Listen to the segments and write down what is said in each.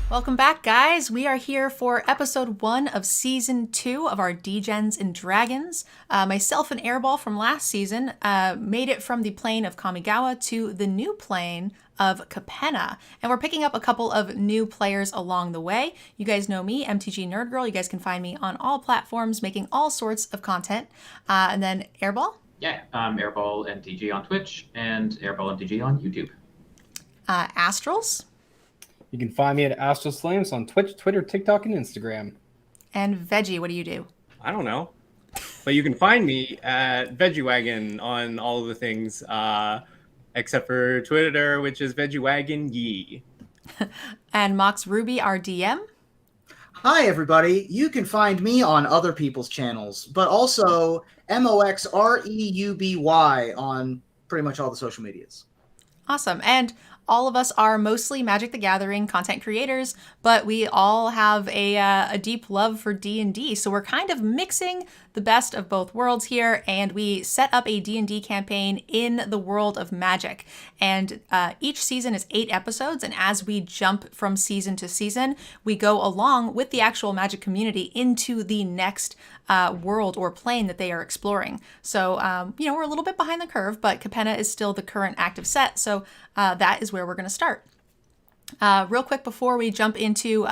Welcome back, guys. We are here for episode 1 of season 2 of our Degens Dragons. Myself and Airball from last season made it from the plane of Kamigawa to the new plane of Capenna, and we're picking up a couple of new players along the way. You guys know me, MTGNerdGIrl. You guys can find me on all platforms, making all sorts of content. And then Airball? Yeah, AirballMTG on Twitch and AirballMTG on YouTube. Astrals? You can find me at AstralsFlame on Twitch, Twitter, TikTok, and Instagram. And Veggie, what do you do? I don't know. But you can find me at VeggieWaggon on all of the things, except for Twitter, which is VeggieWaggon Yee. And MoxRuby, our DM? Hi, everybody. You can find me on other people's channels, but also MoxRuby on pretty much all the social medias. Awesome. And all of us are mostly Magic the Gathering content creators, but we all have a deep love for D&D. So we're kind of mixing the best of both worlds here, and we set up a D&D campaign in the world of Magic. And each season is 8 episodes, and as we jump from season to season, we go along with the actual Magic community into the next world or plane that they are exploring. So, we're a little bit behind the curve, but Capenna is still the current active set, so that is where we're going to start. Real quick before we jump into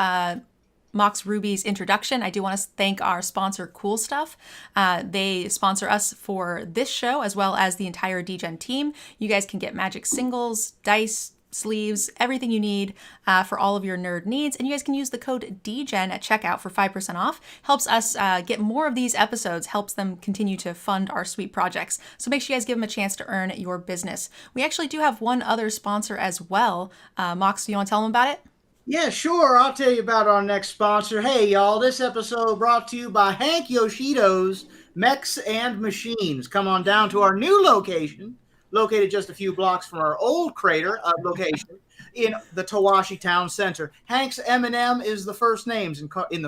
MoxRuby's introduction, I do want to thank our sponsor, Cool Stuff. They sponsor us for this show as well as the entire Degen team. You guys can get Magic singles, dice, sleeves, everything you need for all of your nerd needs. And you guys can use the code DGEN at checkout for 5% off. Helps us get more of these episodes, helps them continue to fund our sweet projects. So make sure you guys give them a chance to earn your business. We actually do have one other sponsor as well. Mox, do you want to tell them about it? Yeah, sure. I'll tell you about our next sponsor. Hey, y'all, this episode brought to you by Hank Yoshido's Mechs and Machines. Come on down to our new location, located just a few blocks from our old crater location in the Tawashi Town Center. Hank's M&M is the first names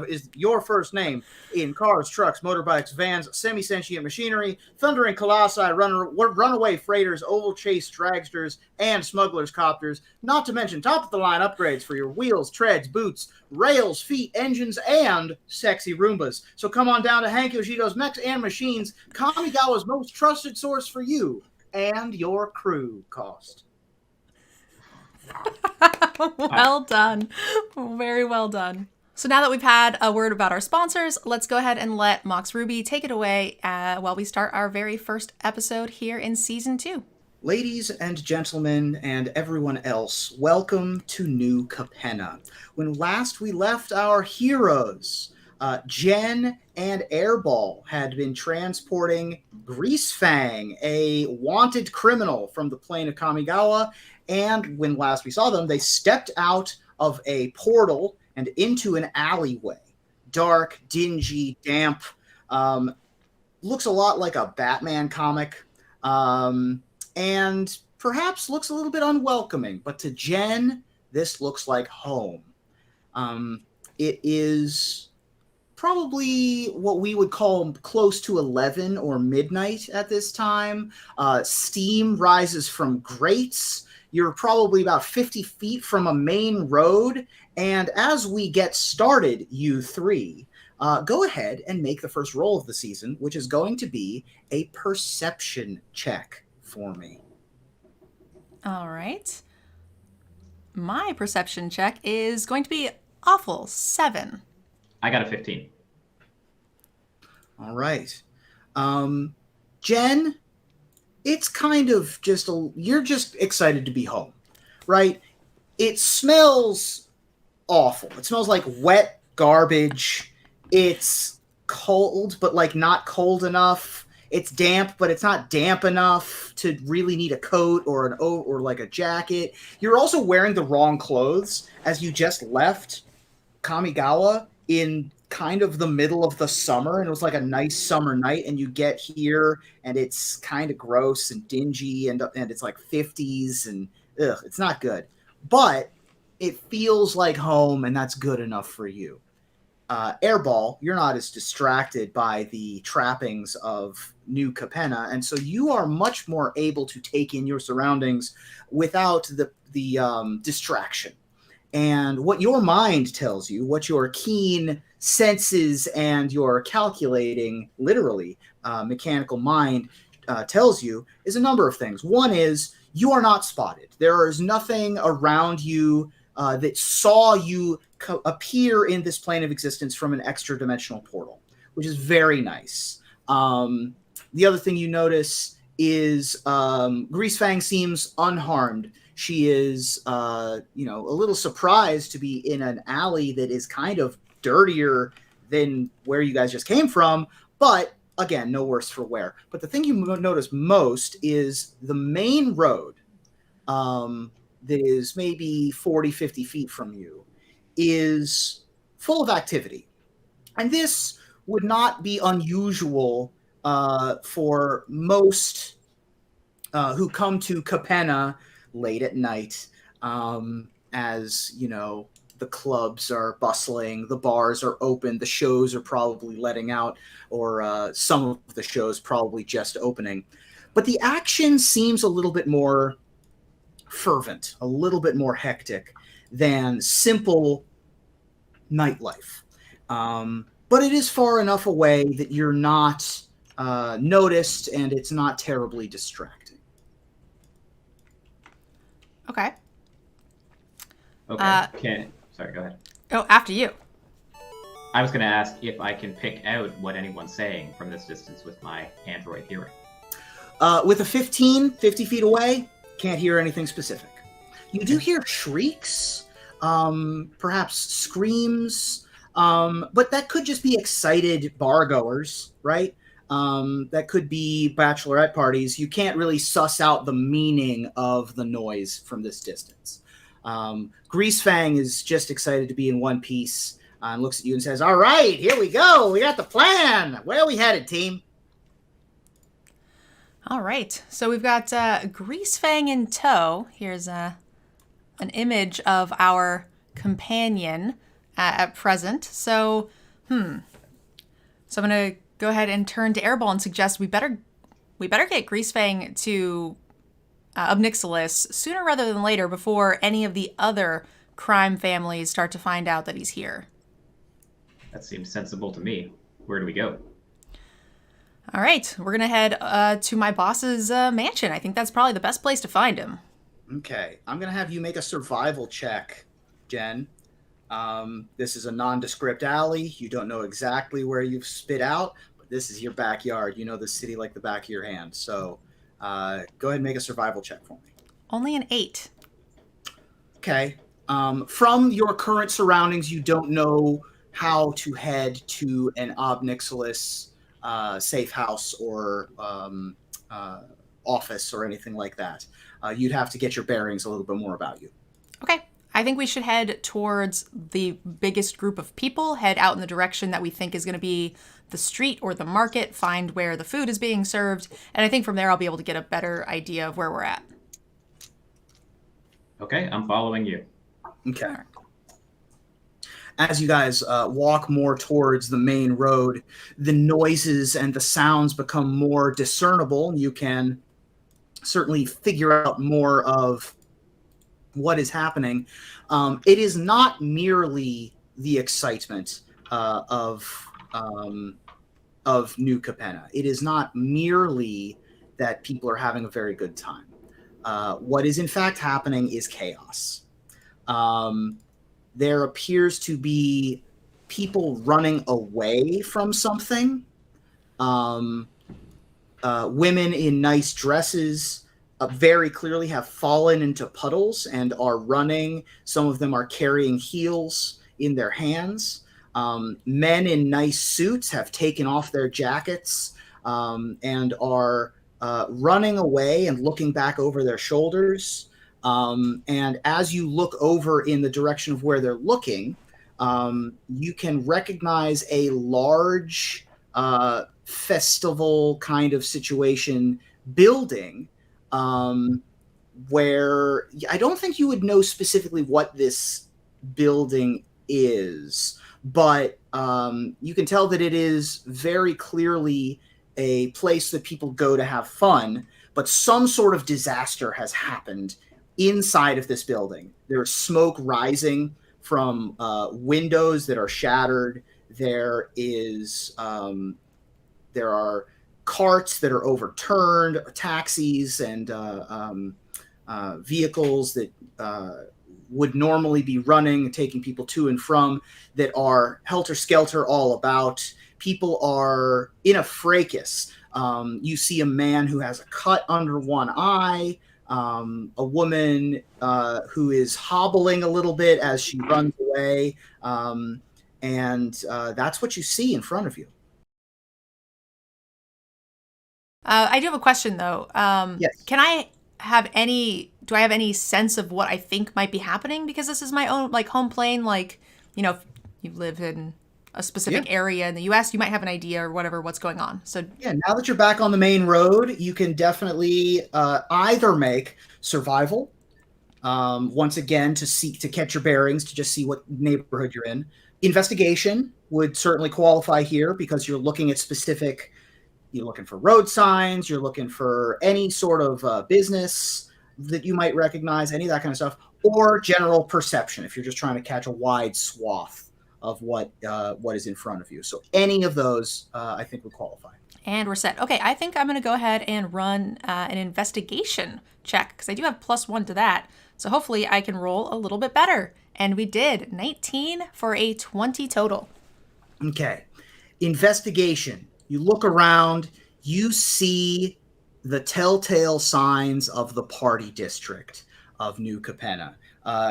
is your first name in cars, trucks, motorbikes, vans, semi-sentient machinery, thundering colossi, runaway freighters, oval chase dragsters, and smugglers copters. Not to mention top-of-the-line upgrades for your wheels, treads, boots, rails, feet, engines, and sexy Roombas. So come on down to Hank Yoshido's Mechs and Machines, Kamigawa's most trusted source for you and your crew cost. Well done. Very well done. So now that we've had a word about our sponsors, let's go ahead and let MoxRuby take it away while we start our very first episode here in Season 2. Ladies and gentlemen and everyone else, welcome to New Capenna. When last we left our heroes, Jen and Airball had been transporting Greasefang, a wanted criminal from the plane of Kamigawa, and when last we saw them, they stepped out of a portal and into an alleyway. Dark, dingy, damp, looks a lot like a Batman comic, and perhaps looks a little bit unwelcoming, but to Jen, this looks like home. It is probably what we would call close to 11 or midnight at this time. Steam rises from grates. You're probably about 50 feet from a main road. And as we get started, you three, go ahead and make the first roll of the season, which is going to be a perception check for me. All right. My perception check is going to be awful 7. I got a 15. All right. Jen, it's kind of just you're just excited to be home, right? It smells awful. It smells like wet garbage. It's cold, but like not cold enough. It's damp, but it's not damp enough to really need a coat or like a jacket. You're also wearing the wrong clothes as you just left Kamigawa in kind of the middle of the summer, and it was like a nice summer night, and you get here and it's kind of gross and dingy and it's like 50s and it's not good, but it feels like home, and that's good enough for you. Airball, you're not as distracted by the trappings of New Capenna, and so you are much more able to take in your surroundings without the distraction. And what your mind tells you, what your keen senses and your calculating, literally, mechanical mind tells you is a number of things. One is you are not spotted. There is nothing around you that saw you appear in this plane of existence from an extra dimensional portal, which is very nice. The other thing you notice is Greasefang seems unharmed. She is, a little surprised to be in an alley that is kind of dirtier than where you guys just came from, but again, no worse for wear. But the thing you notice most is the main road that is maybe 40, 50 feet from you is full of activity. And this would not be unusual for most who come to Capenna late at night, as the clubs are bustling, the bars are open, the shows are probably letting out, or some of the shows probably just opening. But the action seems a little bit more fervent, a little bit more hectic than simple nightlife. But it is far enough away that you're not noticed, and it's not terribly distracting. Okay. Okay. Sorry, go ahead. Oh, after you. I was going to ask if I can pick out what anyone's saying from this distance with my Android hearing. With a 50 feet away, can't hear anything specific. You do hear shrieks, perhaps screams, but that could just be excited bargoers, right? That could be bachelorette parties. You can't really suss out the meaning of the noise from this distance. Greasefang is just excited to be in one piece and looks at you and says, "All right, here we go. We got the plan. Where are we headed, team?" All right. So we've got Greasefang in tow. Here's an image of our companion at present. So, So I'm going to go ahead and turn to Airball and suggest we better get Greasefang to Obnixilis sooner rather than later, before any of the other crime families start to find out that he's here. That seems sensible to me. Where do we go? All right, we're going to head to my boss's mansion. I think that's probably the best place to find him. Okay, I'm going to have you make a survival check, Jen. This is a nondescript alley. You don't know exactly where you've spit out, but this is your backyard. You know the city like the back of your hand. So go ahead and make a survival check for me. Only an 8. Okay. From your current surroundings, you don't know how to head to an Obnixilis safe house or office or anything like that. You'd have to get your bearings a little bit more about you. Okay. I think we should head towards the biggest group of people, head out in the direction that we think is going to be the street or the market, find where the food is being served, and I think from there I'll be able to get a better idea of where we're at. Okay, I'm following you. Okay. As you guys walk more towards the main road, the noises and the sounds become more discernible. You can certainly figure out more of what is happening. It is not merely the excitement of New Capenna. It is not merely that people are having a very good time. What is in fact happening is chaos. There appears to be people running away from something. Women in nice dresses very clearly have fallen into puddles and are running. Some of them are carrying heels in their hands. Men in nice suits have taken off their jackets and are running away and looking back over their shoulders. And as you look over in the direction of where they're looking, you can recognize a large festival kind of situation building where I don't think you would know specifically what this building is, but you can tell that it is very clearly a place that people go to have fun, but some sort of disaster has happened inside of this building. There's smoke rising from windows that are shattered. There are carts that are overturned, taxis and vehicles that would normally be running and taking people to and from that are helter-skelter all about. People are in a fracas. You see a man who has a cut under one eye, a woman who is hobbling a little bit as she runs away, and that's what you see in front of you. I do have a question, though. Yes. Do I have any sense of what I think might be happening? Because this is my own, like, home plane. Like, you know, if you live in a specific area in the U.S., you might have an idea or whatever what's going on. So yeah, now that you're back on the main road, you can definitely either make survival, once again, to catch your bearings, to just see what neighborhood you're in. Investigation would certainly qualify here because you're looking at specific. You're looking for road signs. You're looking for any sort of business that you might recognize, any of that kind of stuff, or general perception if you're just trying to catch a wide swath of what is in front of you. So any of those, I think, would qualify. And we're set. Okay, I think I'm going to go ahead and run an investigation check because I do have +1 to that. So hopefully I can roll a little bit better. And we did 19 for a 20 total. Okay. Investigation. You look around, you see the telltale signs of the party district of New Capenna.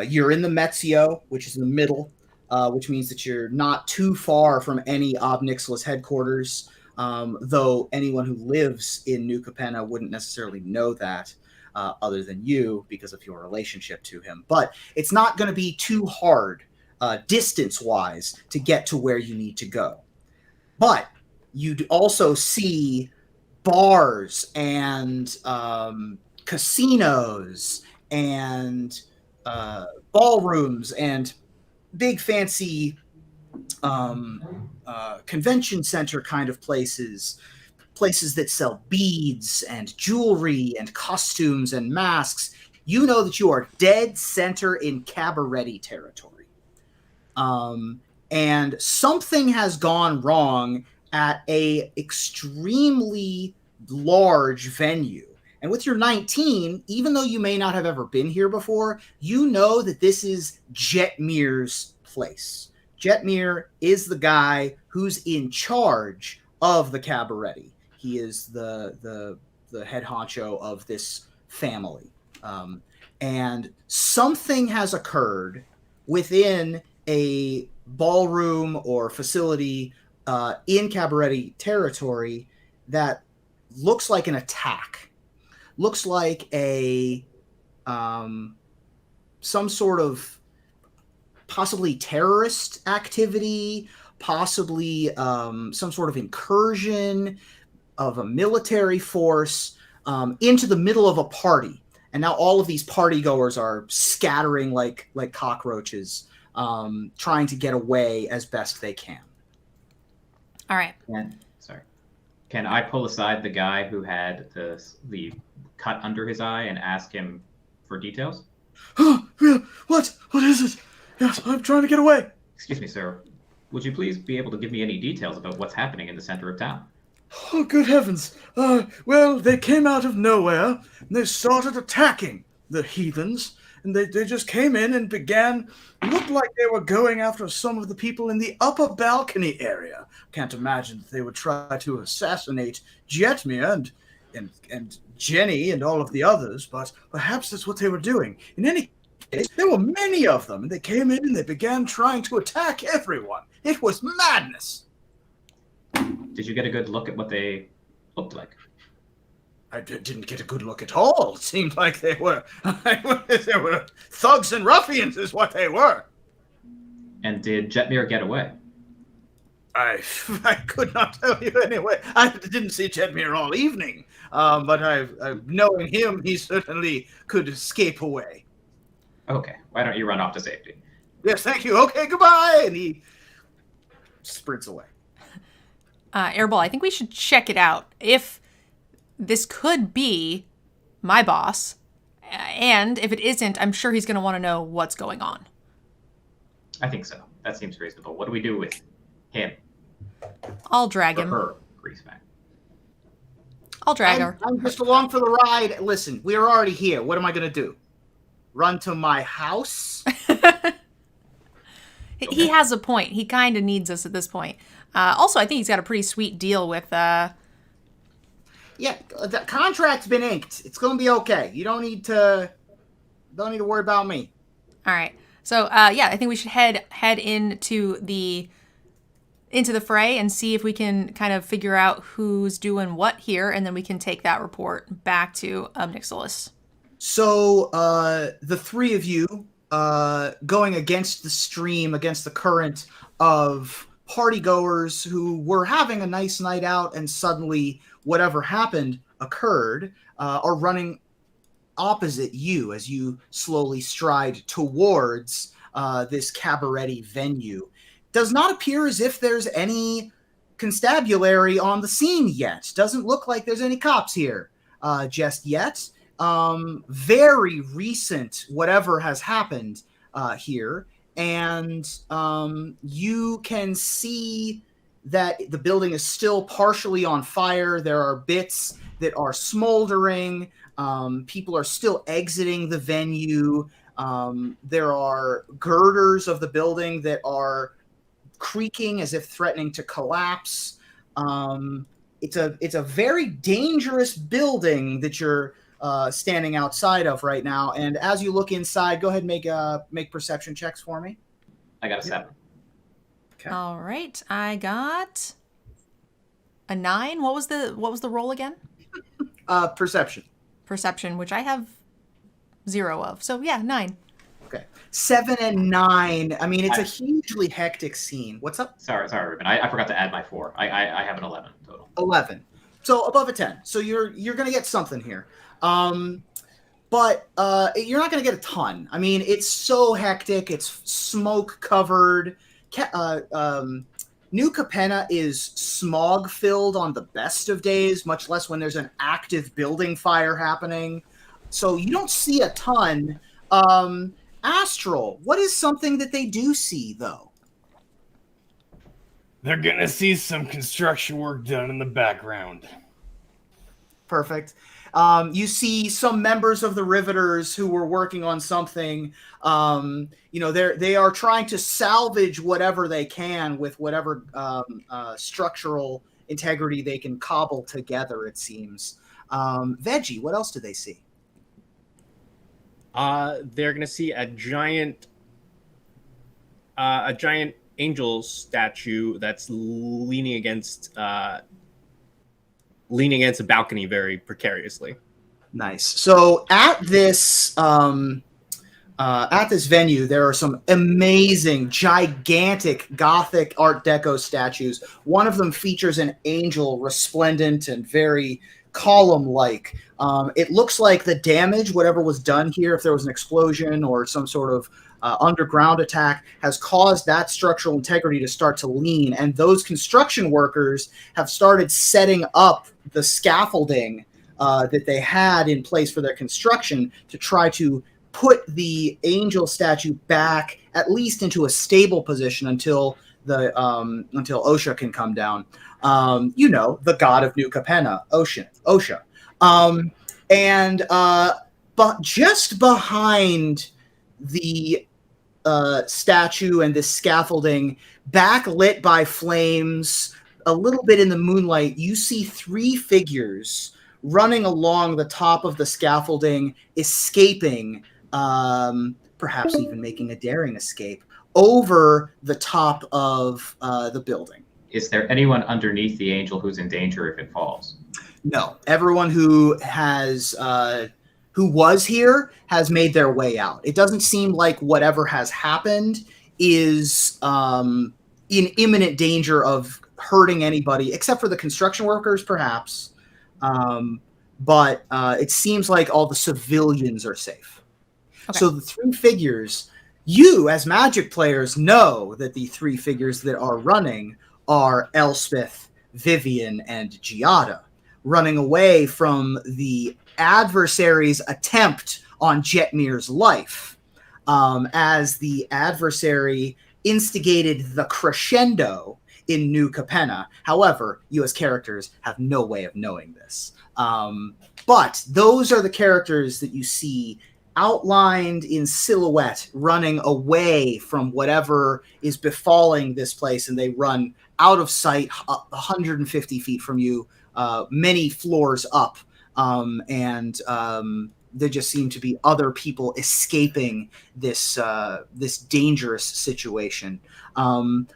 You're in the Metzio, which is in the middle, which means that you're not too far from any Ob Nixilis headquarters, though anyone who lives in New Capenna wouldn't necessarily know that other than you because of your relationship to him. But it's not going to be too hard distance-wise to get to where you need to go. But you'd also see bars and casinos and ballrooms and big fancy convention center kind of places that sell beads and jewelry and costumes and masks. You know that you are dead center in cabaret territory. And something has gone wrong at a extremely large venue. And with your 19, even though you may not have ever been here before, you know that this is Jetmir's place. Jetmir is the guy who's in charge of the cabaret. He is the head honcho of this family. And something has occurred within a ballroom or facility in cabaret territory that looks like an attack. Looks like some sort of possibly terrorist activity, possibly some sort of incursion of a military force into the middle of a party. And now all of these party goers are scattering like cockroaches, trying to get away as best they can. All right. Can I pull aside the guy who had the cut under his eye and ask him for details? What is it? Yes, I'm trying to get away. Excuse me, sir. Would you please be able to give me any details about what's happening in the center of town? Oh, good heavens. Well, they came out of nowhere, and they started attacking the heathens, and they just came in and looked like they were going after some of the people in the upper balcony area. Can't imagine that they would try to assassinate Jetmir and Jenny and all of the others, but perhaps that's what they were doing. In any case, there were many of them, and they came in and they began trying to attack everyone. It was madness. Did you get a good look at what they looked like? I didn't get a good look at all. It seemed like they were thugs and ruffians is what they were. And did Jetmir get away? I could not tell you anyway. I didn't see Jetmir all evening, but knowing him, he certainly could escape away. Okay, why don't you run off to safety? Yes, thank you. Okay, goodbye. And he sprints away. Airball, I think we should check it out. If this could be my boss, And if it isn't, I'm sure he's going to want to know what's going on. I think so. That seems reasonable. What do we do with him? I'll drag Or him. her, Greaseback. I'll drag her. I'm just along for the ride. Listen, we are already here. What am I going to do? Run to my house? He has a point. He kind of needs us at this point. Also, I think he's got a pretty sweet deal with... Yeah, the contract's been inked. It's going to be okay. You don't need to worry about me. All right. So, yeah, I think we should head into the fray and see if we can kind of figure out who's doing what here, and then we can take that report back to Nixilus. So, the three of you going against the stream, against the current of partygoers who were having a nice night out, and suddenly whatever happened occurred, are running opposite you as you slowly stride towards this cabaret venue. Does not appear as if there's any constabulary on the scene yet. Doesn't look like there's any cops here just yet. Very recent, whatever has happened here. And you can see that the building is still partially on fire. There are bits that are smoldering. People are still exiting the venue. There are girders of the building that are creaking as if threatening to collapse. It's a very dangerous building that you're standing outside of right now. And as you look inside, go ahead and make perception checks for me. I got a 7. Okay. All right. I got a 9. What was the roll again? Perception. Perception, which I have 0 of. So yeah, 9. Okay. 7 and 9. I mean, it's a hugely hectic scene. What's up? Sorry, Ruben. I forgot to add my 4. I have an 11 total. 11. So above a 10. So you're going to get something here. But you're not going to get a ton. I mean, it's so hectic. It's smoke covered. New Capenna is smog filled on the best of days, much less when there's an active building fire happening. So you don't see a ton. Astral, what is something that they do see, though? They're gonna see some construction work done in the background. Perfect. You see some members of the Riveters who were working on something. They are trying to salvage whatever they can with whatever structural integrity they can cobble together, it seems. Veggie, what else do they see? They're gonna see a giant angel statue that's leaning against a balcony very precariously. Nice. So at this venue, there are some amazing, gigantic Gothic Art Deco statues. One of them features an angel, resplendent and very column-like. It looks like the damage, whatever was done here, if there was an explosion or some sort of underground attack, has caused that structural integrity to start to lean. And those construction workers have started setting up the scaffolding that they had in place for their construction to try to put the angel statue back at least into a stable position until Osha can come down. The god of New Capenna, Osha. But just behind the statue and this scaffolding, backlit by flames, a little bit in the moonlight, you see 3 figures running along the top of the scaffolding, escaping, perhaps even making a daring escape, over the top of the building. Is there anyone underneath the angel who's in danger if it falls? No. Everyone who was here has made their way out. It doesn't seem like whatever has happened is in imminent danger of hurting anybody, except for the construction workers, perhaps. But it seems like all the civilians are safe. Okay. So the 3 figures, you as Magic players know that the 3 figures that are running are Elspeth, Vivian, and Giada, running away from the adversary's attempt on Jetmir's life, as the adversary instigated the crescendo in New Capenna. However, you as characters have no way of knowing this. But those are the characters that you see outlined in silhouette running away from whatever is befalling this place, and they run out of sight 150 feet from you, many floors up, and there just seem to be other people escaping this dangerous situation.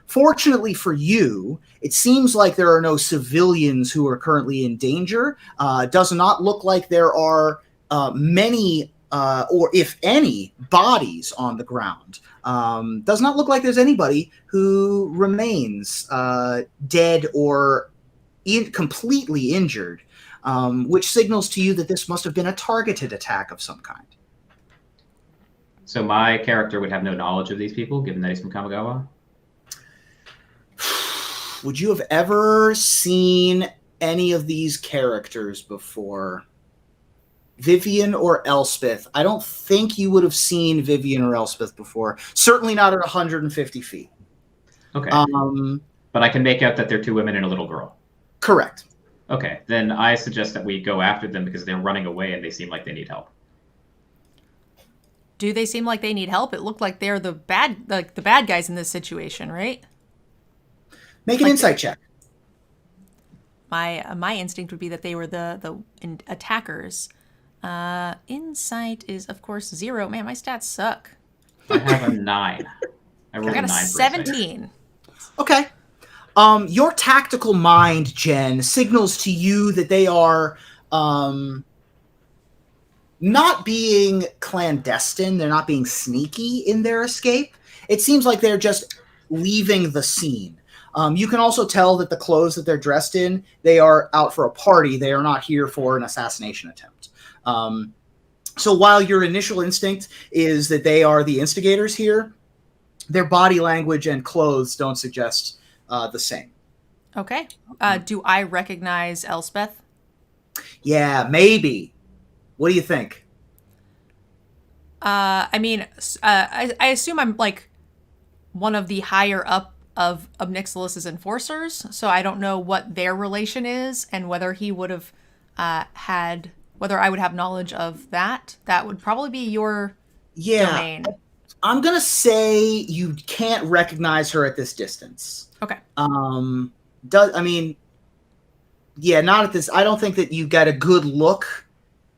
Fortunately for you, it seems like there are no civilians who are currently in danger. Does not look like there are many, or if any, bodies on the ground. Does not look like there's anybody who remains dead or completely injured, which signals to you that this must have been a targeted attack of some kind. So my character would have no knowledge of these people, given that he's from Kamigawa? Would you have ever seen any of these characters before? Vivian or Elspeth? I don't think you would have seen Vivian or Elspeth before. Certainly not at 150 feet. Okay. But I can make out that they're two women and a little girl. Correct. Okay, then I suggest that we go after them because they're running away and they seem like they need help. Do they seem like they need help? It looked like they're the bad guys in this situation, right? Make an insight check. My instinct would be that they were the attackers. Insight is, of course, 0. Man, my stats suck. I have a 9. I rolled I got a 9 17. Okay. Your tactical mind, Jen, signals to you that they are not being clandestine. They're not being sneaky in their escape. It seems like they're just leaving the scene. You can also tell that the clothes that they're dressed in, they are out for a party. They are not here for an assassination attempt. So while your initial instinct is that they are the instigators here, their body language and clothes don't suggest the same. Okay. Do I recognize Elspeth? Yeah, maybe. What do you think? I mean, I assume I'm like one of the higher up of Obnixilus's enforcers, so I don't know what their relation is and whether he would have whether I would have knowledge of that. That would probably be your domain. I'm going to say you can't recognize her at this distance. Okay. Not at this. I don't think that you got a good look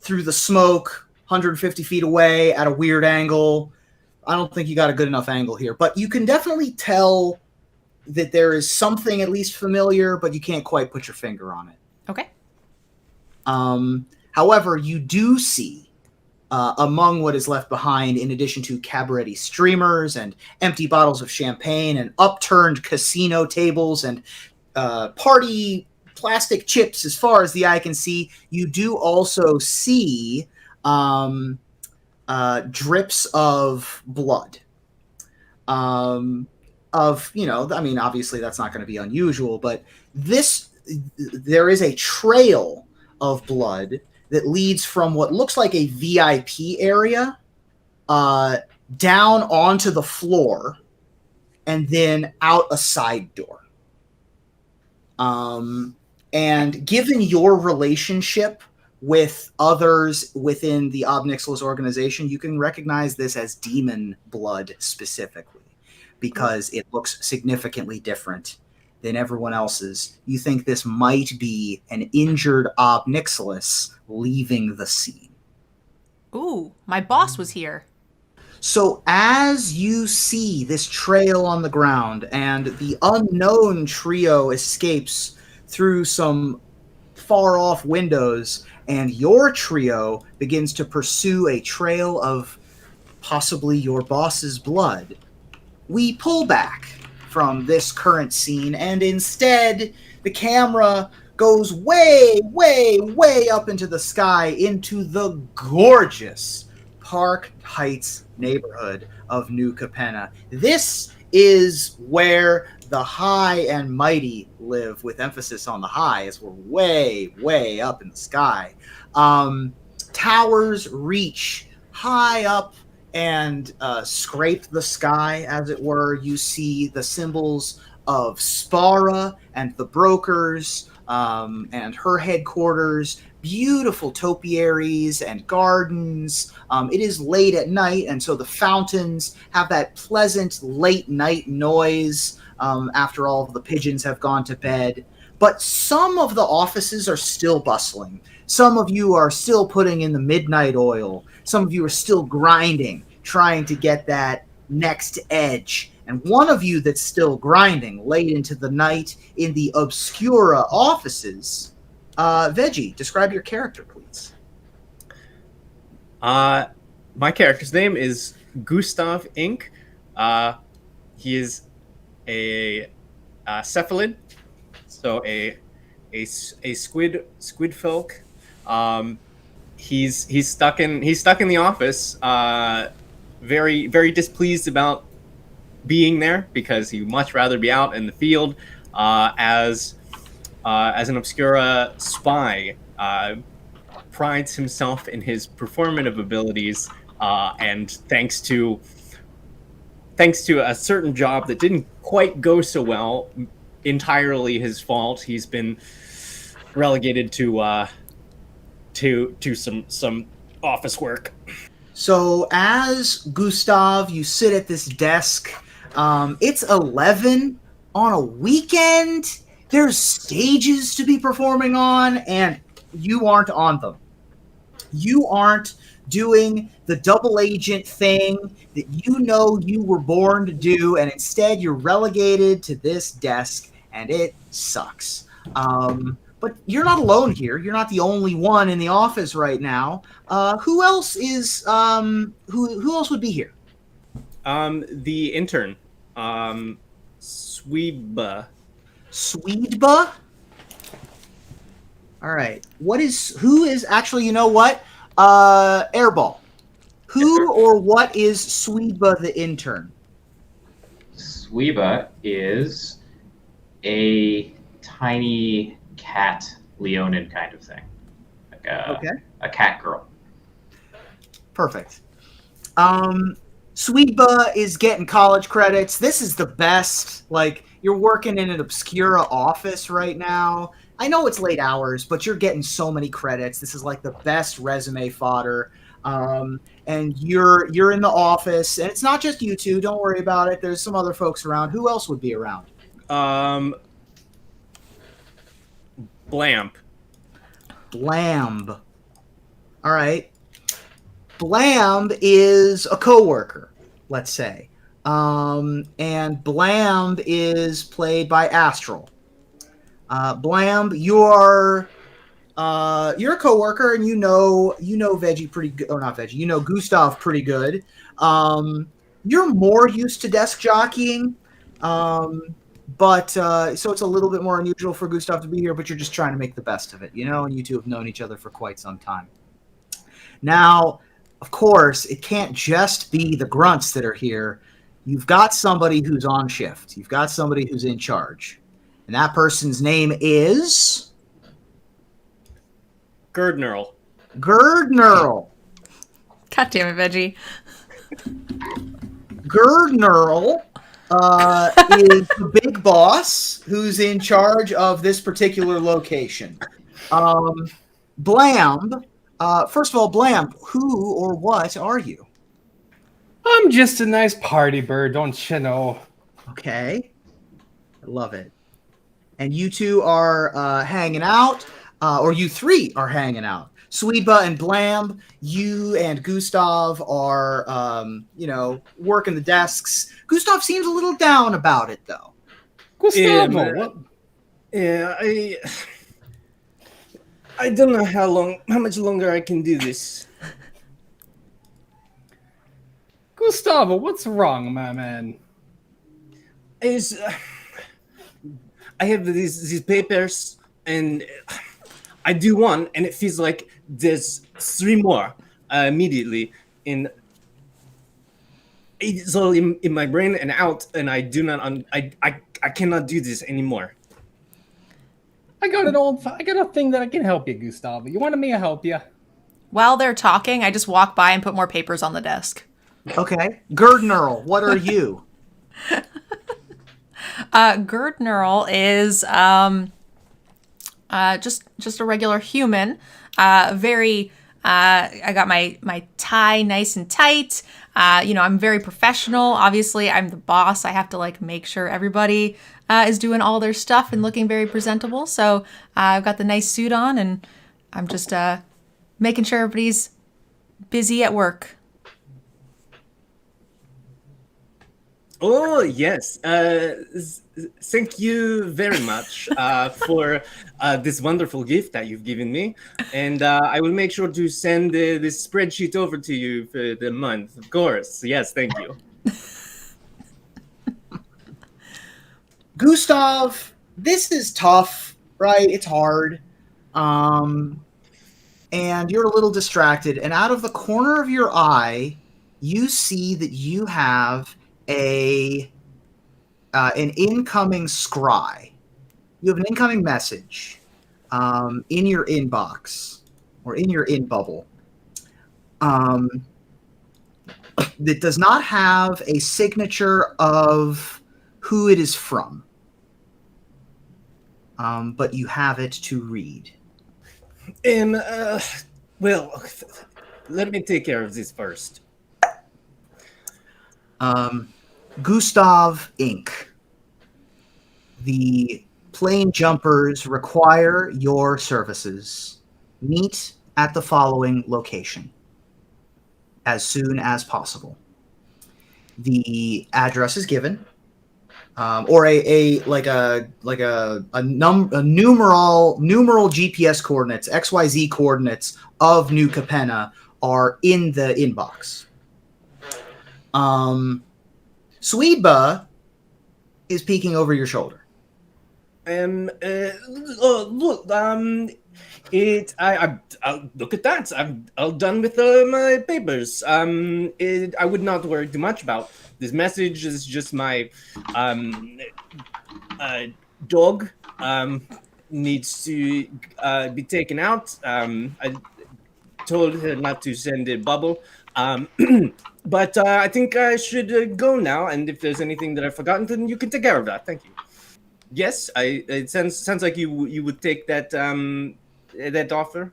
through the smoke 150 feet away at a weird angle. I don't think you got a good enough angle here, but you can definitely tell that there is something at least familiar, but you can't quite put your finger on it. Okay. However, you do see among what is left behind, in addition to cabaret streamers and empty bottles of champagne and upturned casino tables and party plastic chips as far as the eye can see, you do also see drips of blood. Obviously that's not going to be unusual, but there is a trail of blood that leads from what looks like a VIP area down onto the floor and then out a side door. And given your relationship with others within the Obnixilis organization, you can recognize this as demon blood specifically because it looks significantly different than everyone else's. You think this might be an injured Obnixilis leaving the scene. Ooh, my boss was here. So as you see this trail on the ground and the unknown trio escapes through some far-off windows, and your trio begins to pursue a trail of possibly your boss's blood, we pull back from this current scene, and instead the camera goes way, way, way up into the sky, into the gorgeous Park Heights neighborhood of New Capenna. This is where the high and mighty live, with emphasis on the high, as we're way, way up in the sky. towers reach high up and scrape the sky, as it were. You see the symbols of Spara and the brokers and her headquarters, beautiful topiaries and gardens. It is late at night, and so the fountains have that pleasant late night noise after all of the pigeons have gone to bed. But some of the offices are still bustling. Some of you are still putting in the midnight oil. Some of you are still grinding, trying to get that next edge. And one of you that's still grinding late into the night in the Obscura offices, Veggie, describe your character, please. My character's name is Gustav Inc. He is a cephalid, so a squid folk. He's stuck in the office, very very displeased about being there because he'd much rather be out in the field as an Obscura spy. Prides himself in his performative abilities, and thanks to a certain job that didn't quite go so well, entirely his fault, he's been relegated to some office work. So as Gustav, you sit at this desk. It's 11 on a weekend. There's stages to be performing on, and you aren't on them. You aren't doing the double agent thing that you know you were born to do, and instead you're relegated to this desk, and it sucks. But you're not alone here. You're not the only one in the office right now. Who else is who else would be here? The intern, Sweeba. Sweedba? All right. Who is actually, you know what? Airball. Who or what is Sweeba the intern? Sweeba is a tiny cat Leonin kind of thing. Like a cat girl. Perfect. Sweeba is getting college credits. This is the best. Like, you're working in an Obscura office right now. I know it's late hours, but you're getting so many credits. This is like the best resume fodder. And you're in the office, and it's not just you two. Don't worry about it. There's some other folks around. Who else would be around? Blamp. Blamb. All right. Blamb is a coworker, let's say. And Blamb is played by Astral. Blamb, you're a coworker, and you know Veggie pretty good, or not Veggie. You know Gustav pretty good. You're more used to desk jockeying, but so it's a little bit more unusual for Gustav to be here. But you're just trying to make the best of it, you know. And you two have known each other for quite some time. Now, of course, it can't just be the grunts that are here. You've got somebody who's on shift. You've got somebody who's in charge. And that person's name is... Gerdnerl. Gerdnerl. God damn it, Veggie. Gerdnerl is the big boss who's in charge of this particular location. Blamb, first of all, Blamb, who or what are you? I'm just a nice party bird, don't you know? Okay. I love it. And you two are hanging out, or you three are hanging out. Sweeba and Blamb, you and Gustav are, working the desks. Gustav seems a little down about it, though. Gustavo, Yeah, I don't know how much longer I can do this. Gustavo, what's wrong, my man? I have these papers, and I do one, and it feels like there's three more immediately. It's all in my brain and out, and I do not. I cannot do this anymore. I got a thing that I can help you, Gustavo. You wanted me to help you? while they're talking, I just walk by and put more papers on the desk. Okay. Gerdnerl, what are you? Gerdnerl is just a regular human. Very. I got my tie nice and tight. I'm very professional. Obviously, I'm the boss. I have to like make sure everybody is doing all their stuff and looking very presentable. So I've got the nice suit on, and I'm just making sure everybody's busy at work. Oh, yes. Thank you very much for this wonderful gift that you've given me. And I will make sure to send this spreadsheet over to you for the month. Of course. Yes, thank you. Gustav, this is tough, right? It's hard. And you're a little distracted. And out of the corner of your eye, you see that you have an incoming scry. You have an incoming message in your inbox or in your in bubble that does not have a signature of who it is from, but you have it to read. Well, let me take care of this first. Gustav Inc. The plane jumpers require your services. Meet at the following location as soon as possible. The address is given, or a numeral GPS coordinates, XYZ coordinates of New Capenna are in the inbox. Swedba is peeking over your shoulder. Look, look at that. I'm all done with my papers. I would not worry too much about this message. Is just my dog needs to be taken out. I told her not to send a bubble. But I think I should go now. And if there's anything that I've forgotten, then you can take care of that. Thank you. Yes, it sounds like you would take that that offer.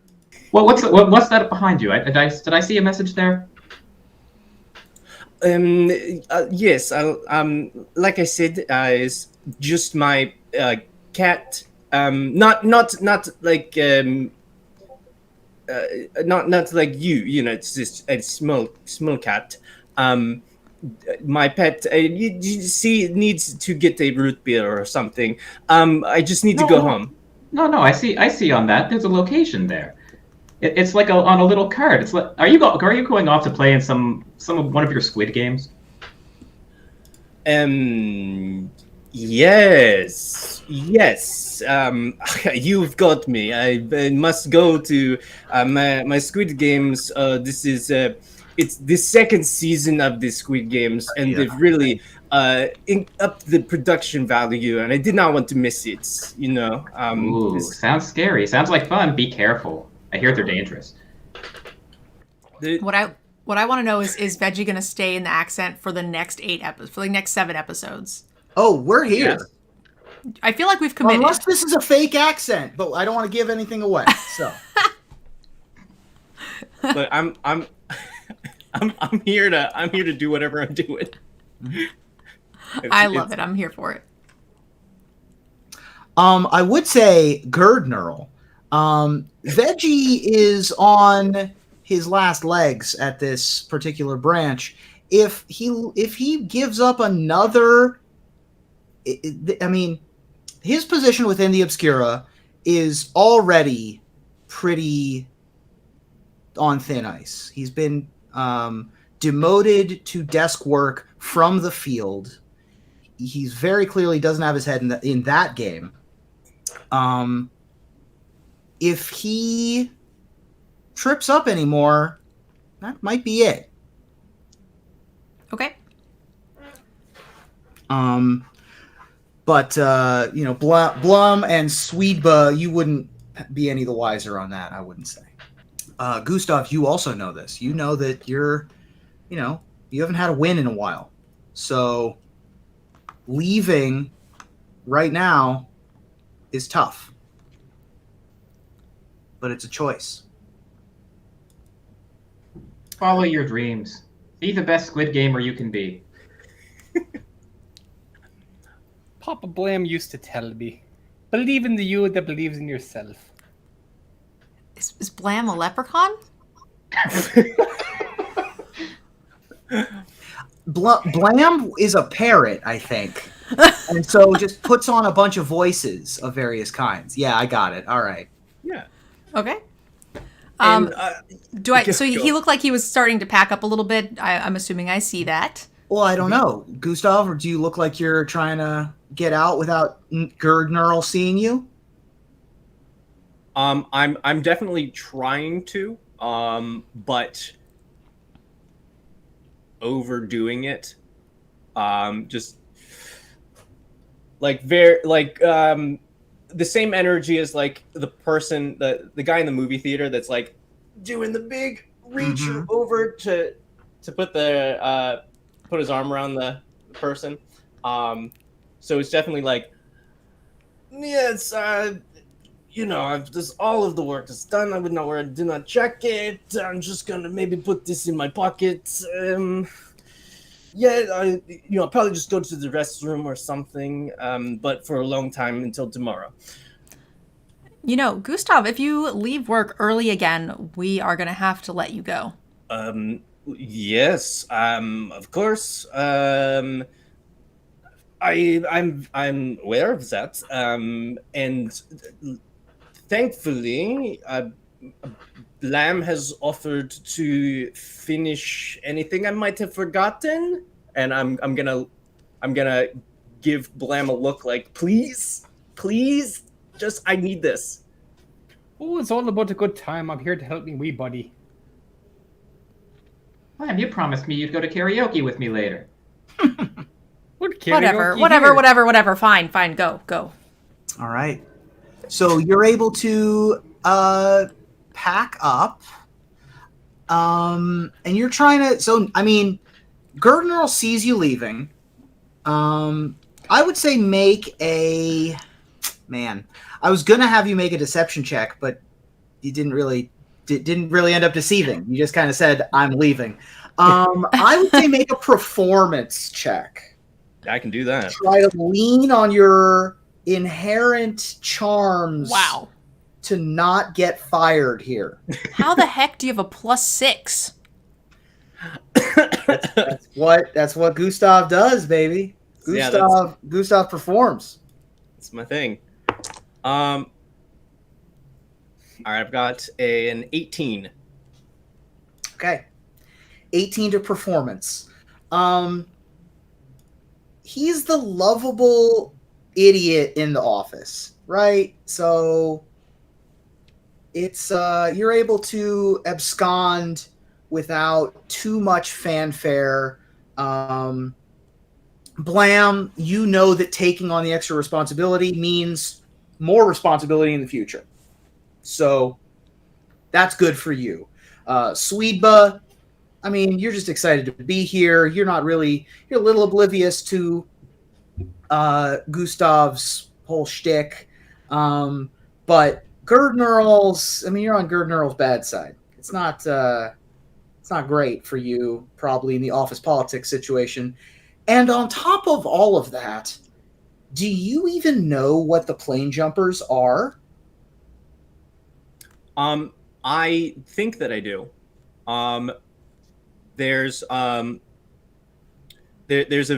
Well, what's that behind you? Did I see a message there? Yes. Like I said, it's just my cat. Not like not like you. You know, it's just a small cat. My pet, you see, needs to get a root beer or something. I just need to go home. No, I see on that. There's a location there. It's like on a little card. It's like, are you going off to play in one of your Squid games? Yes. You've got me. I must go to my Squid games. This is it's the second season of the Squid Games, and they've really upped the production value, and I did not want to miss it. You know. Ooh, sounds scary. Sounds like fun. Be careful. I hear they're dangerous. What I want to know is Veggie going to stay in the accent for the next 7 episodes? Oh, we're here. Yes. I feel like we've committed. Unless this is a fake accent, but I don't want to give anything away. So. But I'm here to do whatever I'm doing. I love it. I'm here for it. I would say Gerdnerl. Veggie is on his last legs at this particular branch. If he gives up another, I mean, his position within the Obscura is already pretty on thin ice. He's been demoted to desk work from the field. He's very clearly doesn't have his head in that game. If he trips up anymore, that might be it. Okay. But Blum and Swedba, you wouldn't be any the wiser on that, I wouldn't say. Gustav, you also know this. You know that you haven't had a win in a while. So leaving right now is tough. But it's a choice. Follow your dreams. Be the best Squid Gamer you can be. Papa Blam used to tell me, believe in the you that believes in yourself. Is Blam a leprechaun? Blam is a parrot, I think. And so just puts on a bunch of voices of various kinds. Yeah, I got it. All right. Yeah. Okay. And, So he looked like he was starting to pack up a little bit. I'm assuming I see that. Well, I don't know. Gustav, or do you look like you're trying to get out without GNerdGIrl seeing you? I'm definitely trying to, but overdoing it. Just like the same energy as like the person, the guy in the movie theater that's like doing the big reach over to put the put his arm around the person. So it's definitely like, yes, all of the work is done. I would not wear it. Do not check it. I'm just gonna maybe put this in my pocket. I'll probably just go to the restroom or something. But for a long time until tomorrow. Gustav, if you leave work early again, we are gonna have to let you go. Yes. Of course. I'm aware of that. And thankfully, Blam has offered to finish anything I might have forgotten, and I'm gonna give Blam a look like, please, just I need this. Oh, it's all about a good time. I'm here to help me, wee buddy. Blam, you promised me you'd go to karaoke with me later. Whatever. Fine. Go. All right. So you're able to pack up, and you're trying to. So I mean, GNerdGIrl sees you leaving. I would say make a. Man, I was gonna have you make a deception check, but you didn't really end up deceiving. You just kind of said, "I'm leaving." I would say make a performance check. I can do that. Try to lean on your inherent charms. Wow. To not get fired here. How the heck do you have a +6? That's what Gustav does, baby. Gustav performs. That's my thing. All right, I've got an 18. Okay. 18 to performance. He's the lovable idiot in the office, right? So it's you're able to abscond without too much fanfare. Blam, you know that taking on the extra responsibility means more responsibility in the future. So that's good for you. Swedba, I mean, you're just excited to be here. You're a little oblivious to Gustav's whole shtick. But GNerdGIrl's, I mean, you're on GNerdGIrl's bad side. It's not great for you, probably in the office politics situation. And on top of all of that, do you even know what the plane jumpers are? I think that I do. There's a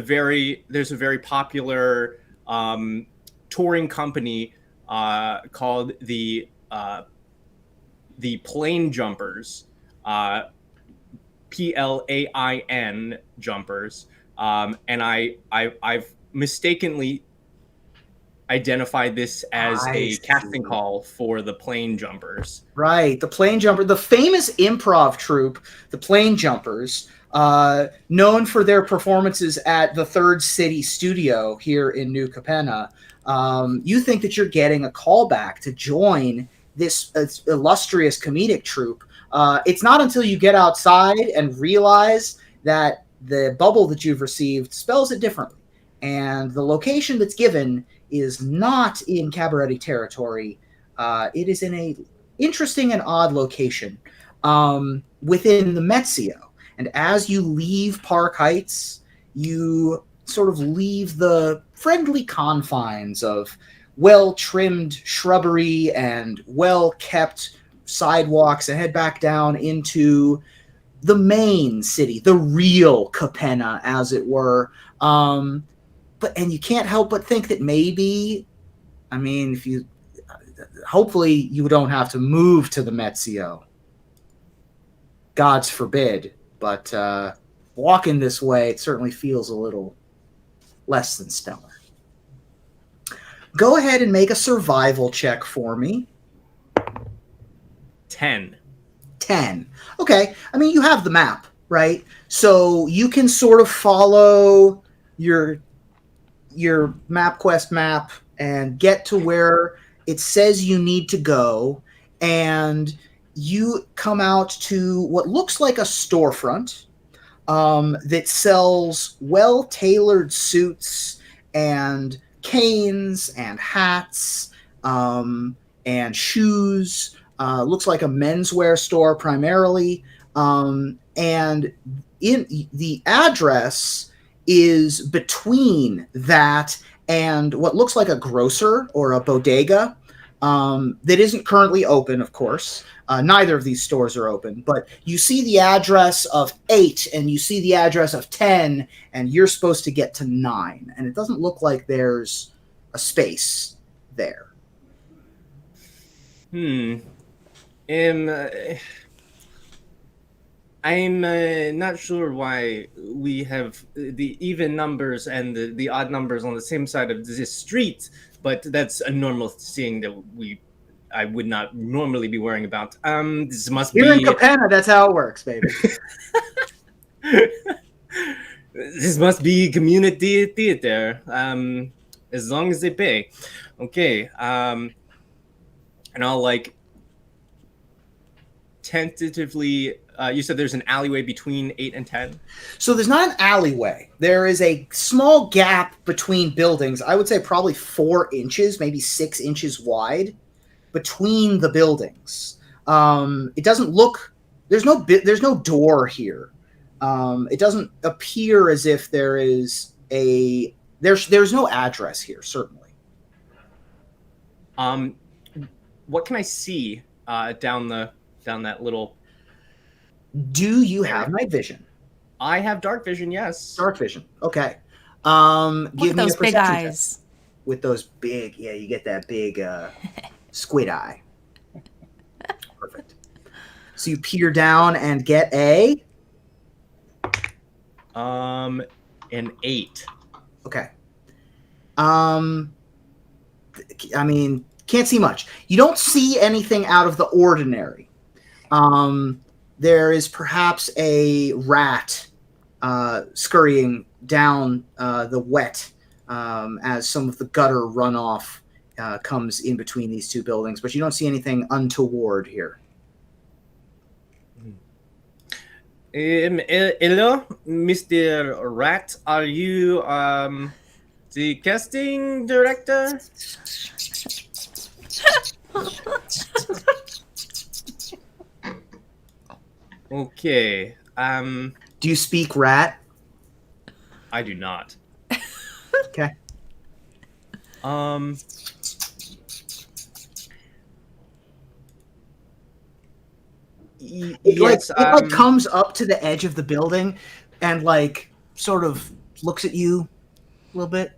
very popular touring company called the Plane Jumpers, PLAIN Jumpers, and I've mistakenly identified this as a casting call for the Plane Jumpers. Right, the Plane Jumper, the famous improv troupe, the Plane Jumpers, known for their performances at the Third City Studio here in New Capenna. You think that you're getting a callback to join this illustrious comedic troupe, It's not until you get outside and realize that the bubble that you've received spells it differently. And the location that's given is not in Cabaret territory. It is in a interesting and odd location within the Metzio. And as you leave Park Heights, you sort of leave the friendly confines of well-trimmed shrubbery and well-kept sidewalks and head back down into the main city, the real Capenna, as it were. And you can't help but think that maybe, I mean, hopefully you don't have to move to the Metzio. God's forbid. But walking this way, it certainly feels a little less than stellar. Go ahead and make a survival check for me. 10. 10. Okay. I mean, you have the map, right? So you can sort of follow your MapQuest map and get to where it says you need to go, and you come out to what looks like a storefront that sells well-tailored suits and canes and hats and shoes. Looks like a menswear store primarily. And in the address is between that and what looks like a grocer or a bodega that isn't currently open, of course. Neither of these stores are open, but you see the address of 8 and you see the address of 10, and you're supposed to get to 9. And it doesn't look like there's a space there. I'm not sure why we have the even numbers and the odd numbers on the same side of this street, but that's a normal thing that I would not normally be worrying about. This must You're be... in Capenna, that's how it works, baby. This must be community theater, as long as they pay. Okay, and I'll tentatively... you said there's an alleyway between 8 and 10? So there's not an alleyway. There is a small gap between buildings. I would say probably 4 inches, maybe 6 inches wide between the buildings. It doesn't look... There's no door here. It doesn't appear as if there is a... There's no address here, certainly. What can I see down that little... Do you have night vision? I have dark vision, yes. Dark vision. Okay. Give me those big eyes. Check. With those big, yeah, you get that big squid eye. Perfect. So you peer down and get an 8. Okay. I mean, can't see much. You don't see anything out of the ordinary. There is perhaps a rat scurrying down the wet as some of the gutter runoff comes in between these two buildings, but you don't see anything untoward here. Hello, Mr. Rat. Are you the casting director? Okay. Do you speak rat? I do not. Okay. It comes up to the edge of the building and sort of looks at you a little bit.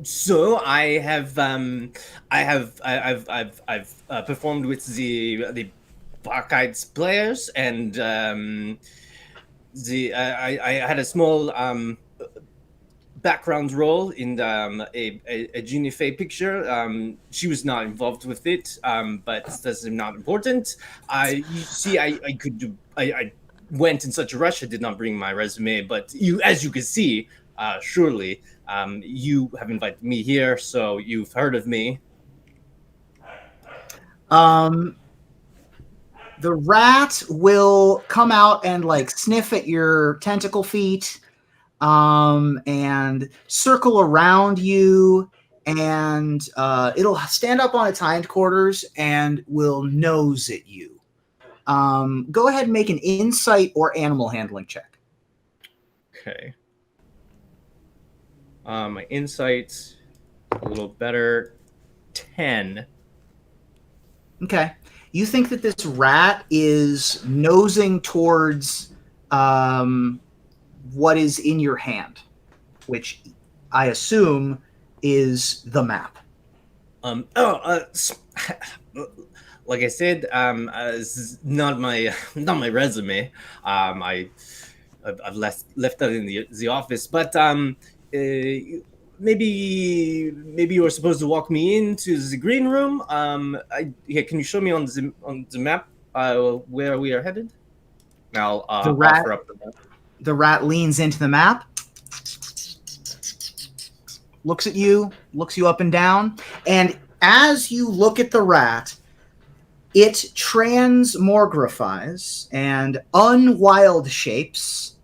So I've performed with the Barkites players, and I had a small background role in a Jennifer picture. She was not involved with it, but that's not important. I went in such a rush I did not bring my resume, but as you can see, surely you have invited me here, so you've heard of me. The rat will come out and like sniff at your tentacle feet, and circle around you, and it'll stand up on its hindquarters and will nose at you. Go ahead and make an insight or animal handling check. Okay. My insight's a little better. 10. Okay. You think that this rat is nosing towards what is in your hand, which I assume is the map. Like I said, it's not my resume. I've left that in the office, but maybe you were supposed to walk me into the green room. Can you show me on the map where we are headed? Now The rat- offer up the map. The rat leans into the map, looks at you, looks you up and down, and as you look at the rat, it transmogrifies and unwild shapes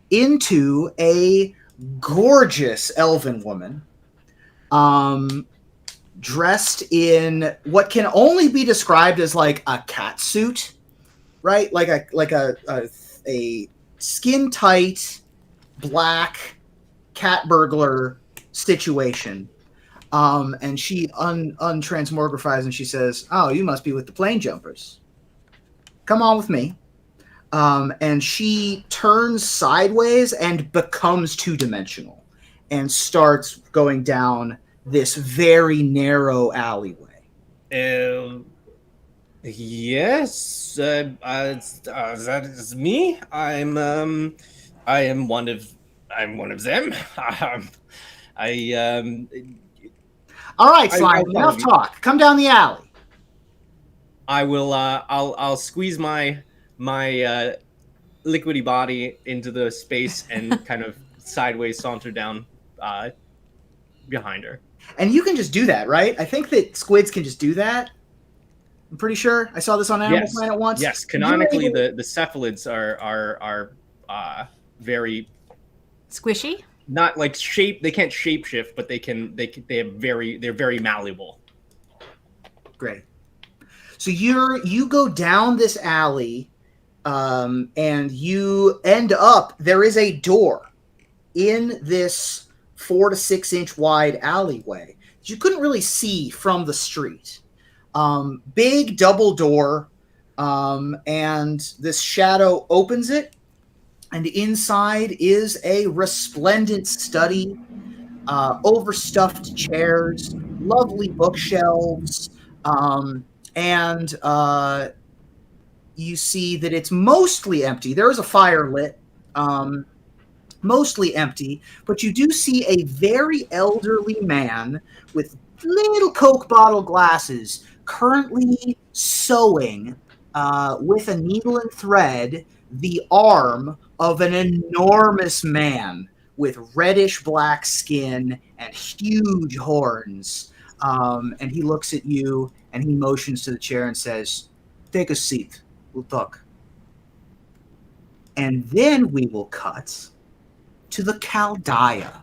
into a gorgeous elven woman, dressed in what can only be described as like a cat suit, right? Like a skin tight black cat burglar situation. And she untransmogrifies and she says, "Oh, you must be with the plane jumpers. Come on with me." And she turns sideways and becomes two-dimensional and starts going down this very narrow alleyway. Yes, that is me. I am one of them. All right, Slime, enough talk. Come down the alley. I will. I'll squeeze my liquidy body into the space and kind of sideways saunter down behind her. And you can just do that, right? I think that squids can just do that. I'm pretty sure. I saw this on Animal Planet once. Yes, canonically, the cephalids are very Squishy? not like shape. They can't shapeshift, but they're very malleable. Great. So you go down this alley, and you end up. There is a door in this 4 to 6 inch wide alleyway that you couldn't really see from the street. Big double door, and this shadow opens it, and inside is a resplendent study, overstuffed chairs, lovely bookshelves, and you see that it's mostly empty. There is a fire lit, mostly empty, but you do see a very elderly man with little Coke bottle glasses currently sewing with a needle and thread the arm of an enormous man with reddish black skin and huge horns. And he looks at you and he motions to the chair and says, "Take a seat. We'll talk." And then we will cut to the Chaldea.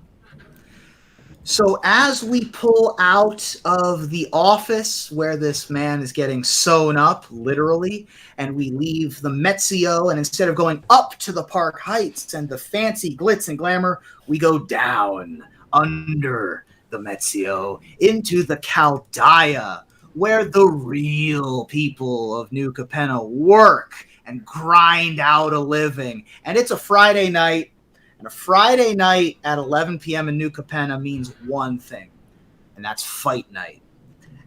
So as we pull out of the office where this man is getting sewn up, literally, and we leave the Metzio, and instead of going up to the park heights and the fancy glitz and glamour, we go down under the Metzio into the Chaldea, where the real people of New Capenna work and grind out a living. And it's a Friday night. And a Friday night at 11 p.m. in New Capenna means one thing, and that's fight night.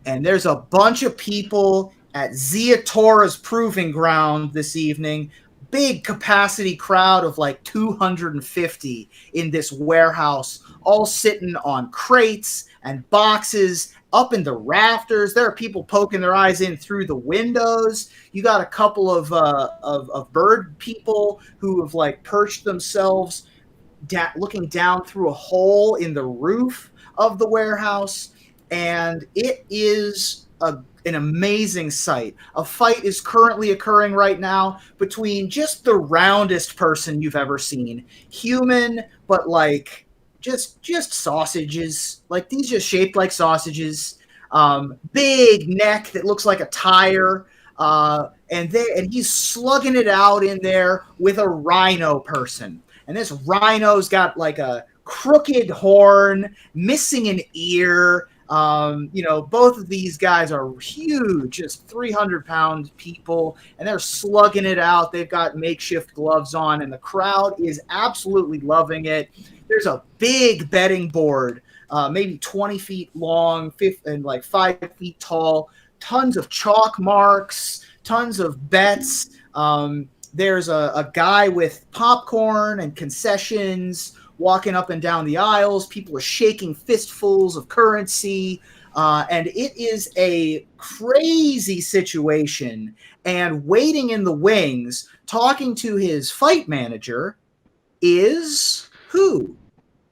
And there's a bunch of people at Ziatora's Proving Ground this evening. Big capacity crowd of like 250 in this warehouse, all sitting on crates and boxes up in the rafters. There are people poking their eyes in through the windows. You got a couple of bird people who have like perched themselves looking down through a hole in the roof of the warehouse, and it is an amazing sight. A fight is currently occurring right now between just the roundest person you've ever seen. Human, but like just sausages. Like these just shaped like sausages. Big neck that looks like a tire. And he's slugging it out in there with a rhino person. And this rhino's got like a crooked horn, missing an ear. Both of these guys are huge, just 300-pound people, and they're slugging it out. They've got makeshift gloves on, and the crowd is absolutely loving it. There's a big betting board, maybe 20 feet long, and like 5 feet tall, tons of chalk marks, tons of bets. There's a guy with popcorn and concessions walking up and down the aisles. People are shaking fistfuls of currency. And it is a crazy situation. And waiting in the wings, talking to his fight manager, is who?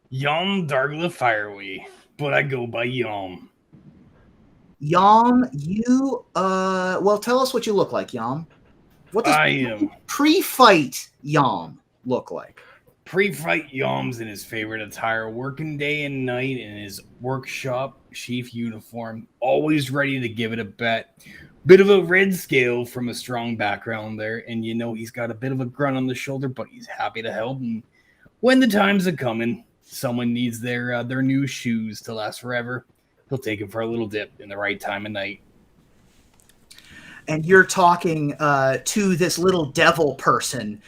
Yom Dargla Fireway, but I go by Yom. Yom, you, well, tell us what you look like, Yom. What does pre-fight Yom look like? Pre-fight Yom's in his favorite attire, working day and night in his workshop chief uniform, always ready to give it a bet. Bit of a red scale from a strong background there, and he's got a bit of a grunt on the shoulder, but he's happy to help. And when the time's a-coming, someone needs their new shoes to last forever, he'll take it for a little dip in the right time of night. And you're talking to this little devil person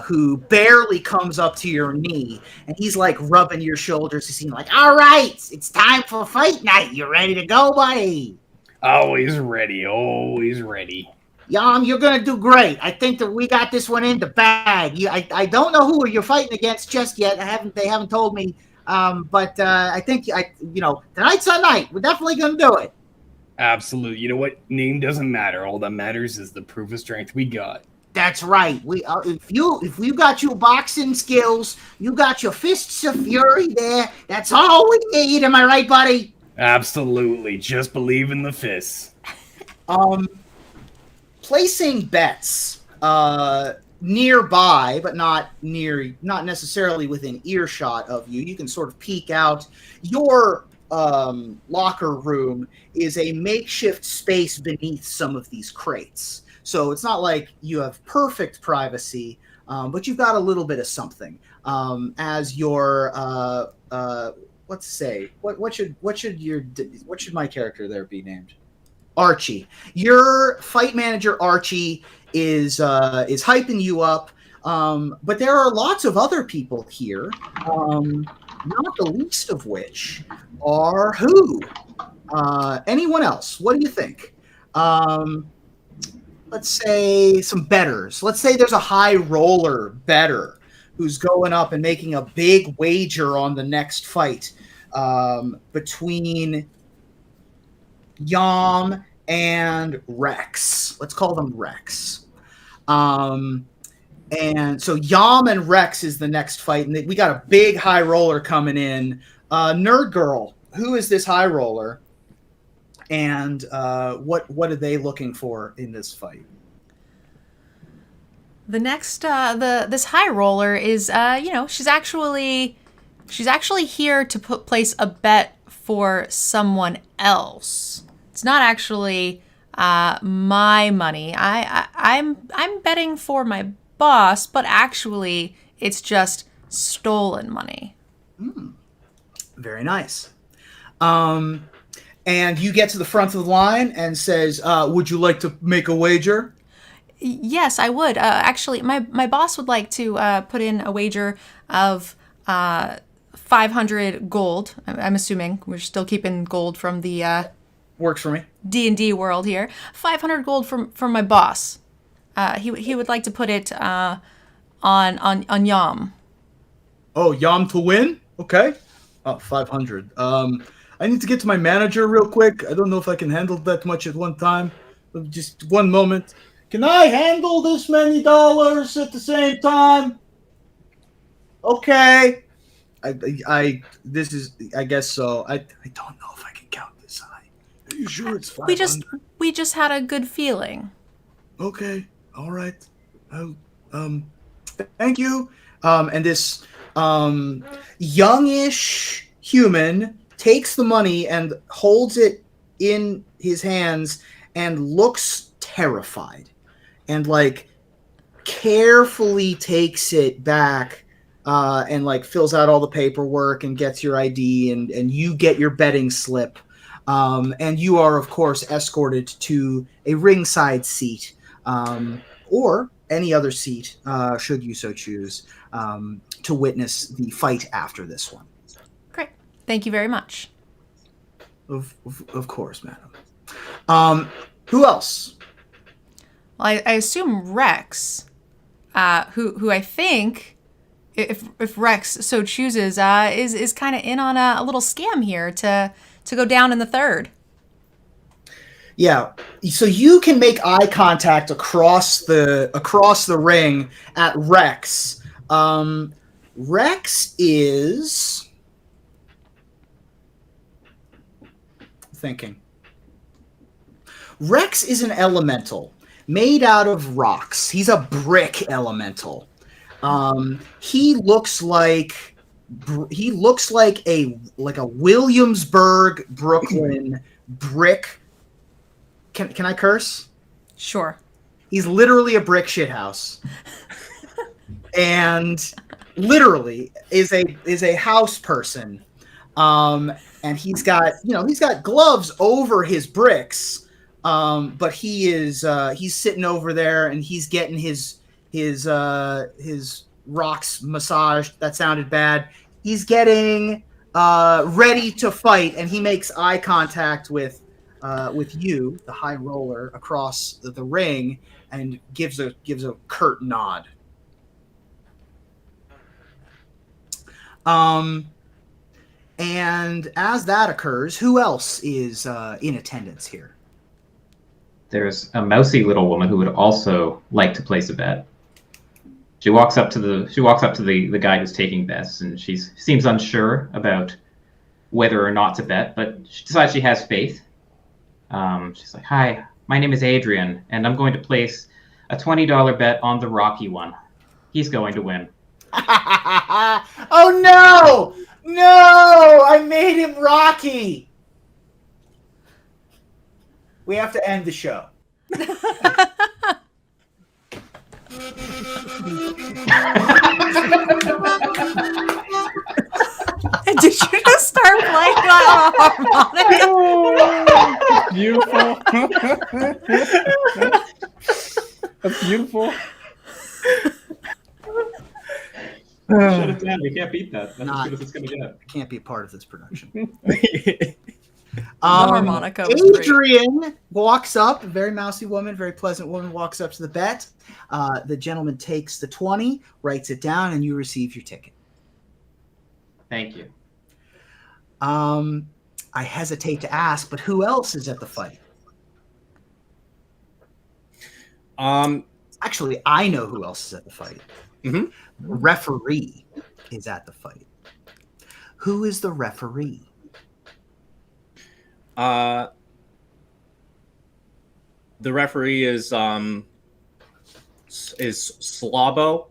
who barely comes up to your knee. And he's like rubbing your shoulders. He's like, all right, it's time for fight night. You ready to go, buddy? Always ready, always ready. Yom, you're going to do great. I think that we got this one in the bag. I don't know who you're fighting against just yet. They haven't told me. But I think, tonight's our night. We're definitely going to do it. Absolutely. You know what? Name doesn't matter. All that matters is the proof of strength we got. That's right. If you got your boxing skills, you got your fists of fury there. That's all we need. Am I right, buddy? Absolutely. Just believe in the fists. Placing bets nearby, but not necessarily within earshot of you. You can sort of peek out. Your locker room is a makeshift space beneath some of these crates. So it's not like you have perfect privacy, but you've got a little bit of something. As your let's say, what should my character there be named? Archie. Your fight manager Archie is hyping you up. But there are lots of other people here. Not the least of which are who? Anyone else? What do you think? Let's say some bettors. Let's say there's a high roller bettor who's going up and making a big wager on the next fight between Yom and Rex. Let's call them Rex. And so Yom and Rex is the next fight, and we got a big high roller coming in. NerdGIrl, who is this high roller, and what are they looking for in this fight? The next this high roller is she's actually here to place a bet for someone else. It's not actually my money. I'm betting for my boss, but actually it's just stolen money. Very nice. And you get to the front of the line and says, would you like to make a wager? Yes, I would. Actually, my boss would like to put in a wager of 500 gold. I'm assuming we're still keeping gold from the works for me D&D world here. 500 gold from my boss. He would like to put it on Yom. Oh, Yom to win? Okay. 500. I need to get to my manager real quick. I don't know if I can handle that much at one time. Just one moment. Can I handle this many dollars at the same time? Okay. I guess so. I don't know if I can count this high. You sure it's 500? We just had a good feeling. Okay, all right. Thank you. And this youngish human takes the money and holds it in his hands and looks terrified, and like carefully takes it back and like fills out all the paperwork and gets your ID, and you get your betting slip. And you are, of course, escorted to a ringside seat, or any other seat, should you so choose, to witness the fight after this one. Great. Thank you very much. Of course, madam. Who else? Well, I assume Rex, who I think, if Rex so chooses, is kind of in on a little scam here to go down in the third. Yeah, so you can make eye contact across the ring at Rex. Rex is thinking. Rex is an elemental made out of rocks. He's a brick elemental. He looks like a Williamsburg, Brooklyn brick. Can I curse? Sure. He's literally a brick shithouse, and literally is a house person. And he's got gloves over his bricks, but he's sitting over there and he's getting his rocks massaged. That sounded bad. He's getting ready to fight, and he makes eye contact with you, the high roller, across the ring, and gives a curt nod. And as that occurs, who else is in attendance here? There's a mousy little woman who would also like to place a bet. She walks up to the guy who's taking bets, and she seems unsure about whether or not to bet, but she decides she has faith. She's like, "Hi, my name is Adrian, and I'm going to place a $20 bet on the Rocky one. He's going to win." Oh no! No! I made him Rocky! We have to end the show. Did you just start playing that on a harmonica? Beautiful. That's beautiful. Shut it down. We can't beat that. That's as good as it's going to get. I can't be a part of this production. Harmonica was Adrian walks up, a very mousy woman, very pleasant woman, walks up to the bet. The gentleman takes the 20, writes it down, and you receive your ticket. Thank you. I hesitate to ask, but who else is at the fight? Actually, I know who else is at the fight. Mm-hmm. The referee is at the fight. Who is the referee? The referee is Slabo.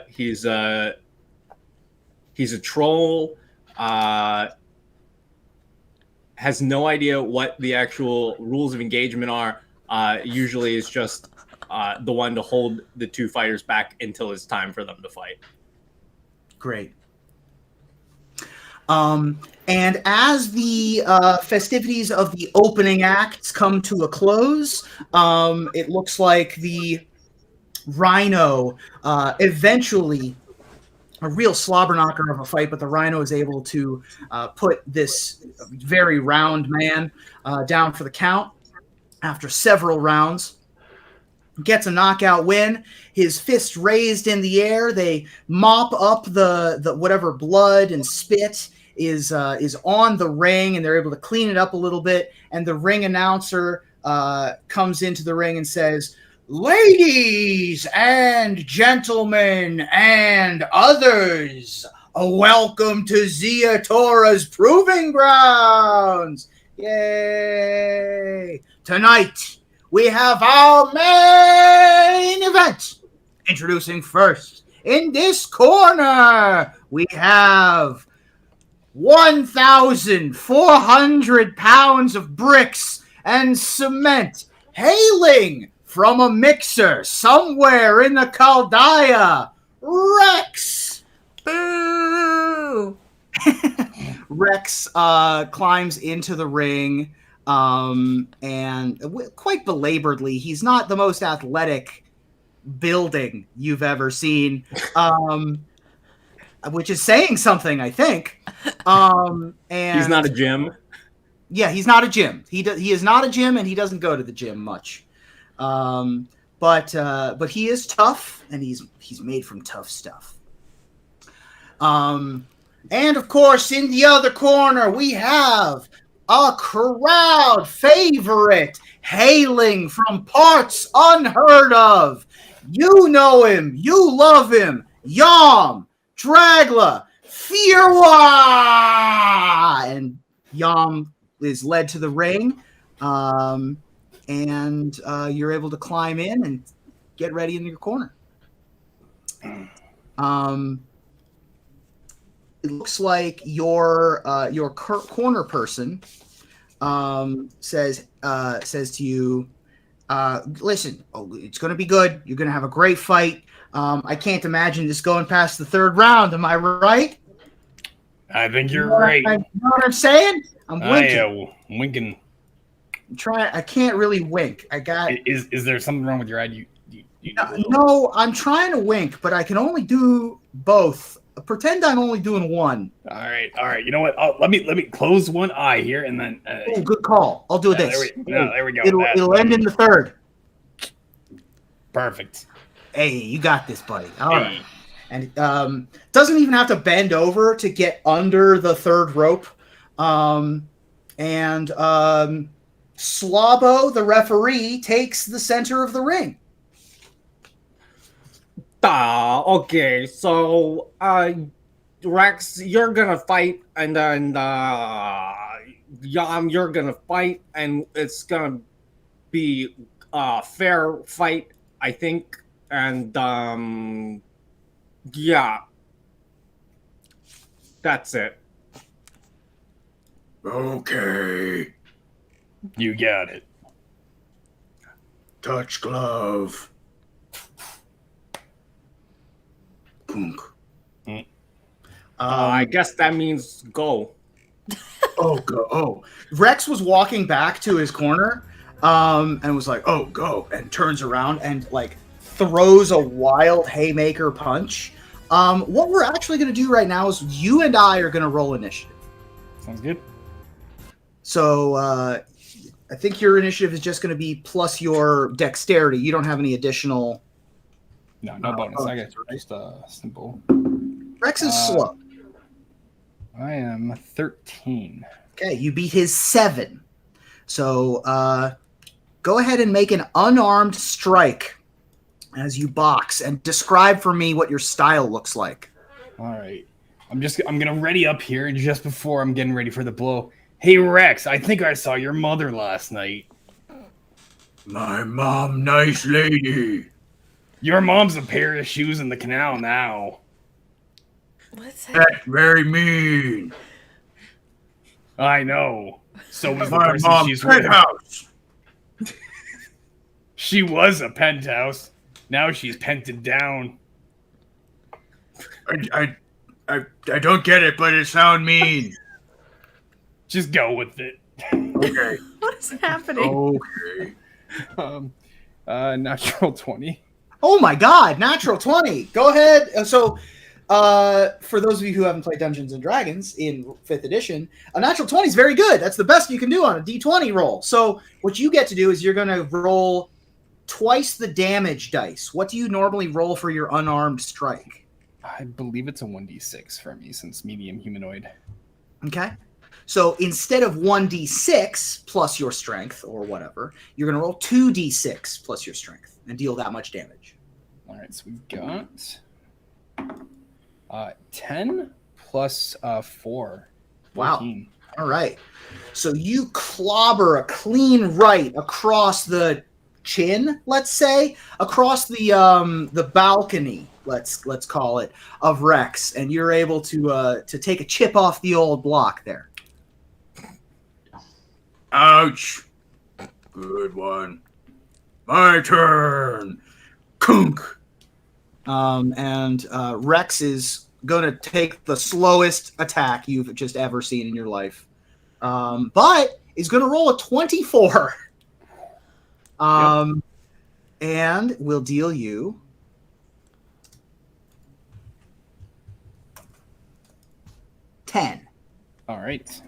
He's a troll. Has no idea what the actual rules of engagement are. Usually is just the one to hold the two fighters back until it's time for them to fight. Great. And as the festivities of the opening acts come to a close, it looks like the Rhino eventually, a real slobber knocker of a fight, but the Rhino is able to put this very round man down for the count after several rounds. Gets a knockout win. His fist raised in the air. They mop up the whatever blood and spit is on the ring, and they're able to clean it up a little bit. And the ring announcer comes into the ring and says, "Ladies and gentlemen and others, welcome to Zia Tora's Proving Grounds. Yay! Tonight, we have our main event. Introducing first, in this corner, we have 1,400 pounds of bricks and cement hailing from a mixer somewhere in the Chaldea. Rex! Boo! Rex climbs into the ring, and quite belaboredly, he's not the most athletic building you've ever seen, which is saying something, I think. And He's not a gym. Yeah, he's not a gym. He is not a gym, and he doesn't go to the gym much. But he is tough, and he's made from tough stuff. And of course, in the other corner, we have a crowd favorite hailing from parts unheard of. You know him. You love him. Yom, Dragla, Firwa! And Yom is led to the ring. And you're able to climb in and get ready in your corner. It looks like your corner person says to you, listen, it's going to be good. You're going to have a great fight. I can't imagine this going past the third round. Am I right? I think you're right. You know what I'm saying? I'm winking. I'm winking. I can't really wink. I got. Is there something wrong with your eye? No, I'm trying to wink, but I can only do both. Pretend I'm only doing one. All right. You know what? Let me close one eye here, and then. Oh, good call. I'll do this. There we go. It'll end in the third. Perfect. Hey, you got this, buddy. All right. And doesn't even have to bend over to get under the third rope. And Slobbo, the referee, takes the center of the ring. Okay, so Rex, you're gonna fight, and then Yam, you're gonna fight, and it's gonna be a fair fight, I think. And yeah, that's it. Okay. You got it. Touch glove. Punk. I guess that means go. Oh. Rex was walking back to his corner and was like, oh, go, and turns around and like throws a wild haymaker punch. What we're actually going to do right now is you and I are going to roll initiative. Sounds good. So I think your initiative is just going to be plus your dexterity. You don't have any additional... No bonus. I got just simple. Rex is slow. I am 13. Okay, you beat his 7. So go ahead and make an unarmed strike as you box and describe for me what your style looks like. All right. I'm gonna ready up here, and just before I'm getting ready for the blow. Hey Rex, I think I saw your mother last night. My mom, nice lady. Your mom's a pair of shoes in the canal now. What's that? That's very mean. I know. So was the My person mom's she's with. penthouse. She was a penthouse. Now she's pented down. I don't get it, but it sounds mean. Just go with it. Okay. What is happening? Okay. Natural 20. Oh my god, natural 20. Go ahead. So for those of you who haven't played Dungeons and Dragons in 5th edition, a natural 20 is very good. That's the best you can do on a d20 roll. So what you get to do is you're going to roll twice the damage dice. What do you normally roll for your unarmed strike? I believe it's a 1d6 for me since medium humanoid. Okay. So instead of 1d6 plus your strength or whatever, you're going to roll 2d6 plus your strength and deal that much damage. All right, so we've got 10 plus 4. 14. Wow. All right. So you clobber a clean right across the chin, let's say, across the balcony, let's call it, of Rex, and you're able to take a chip off the old block there. Ouch. Good one. My turn. Kunk. And Rex is going to take the slowest attack you've just ever seen in your life. But is going to roll a 24. And will deal you 10. All right.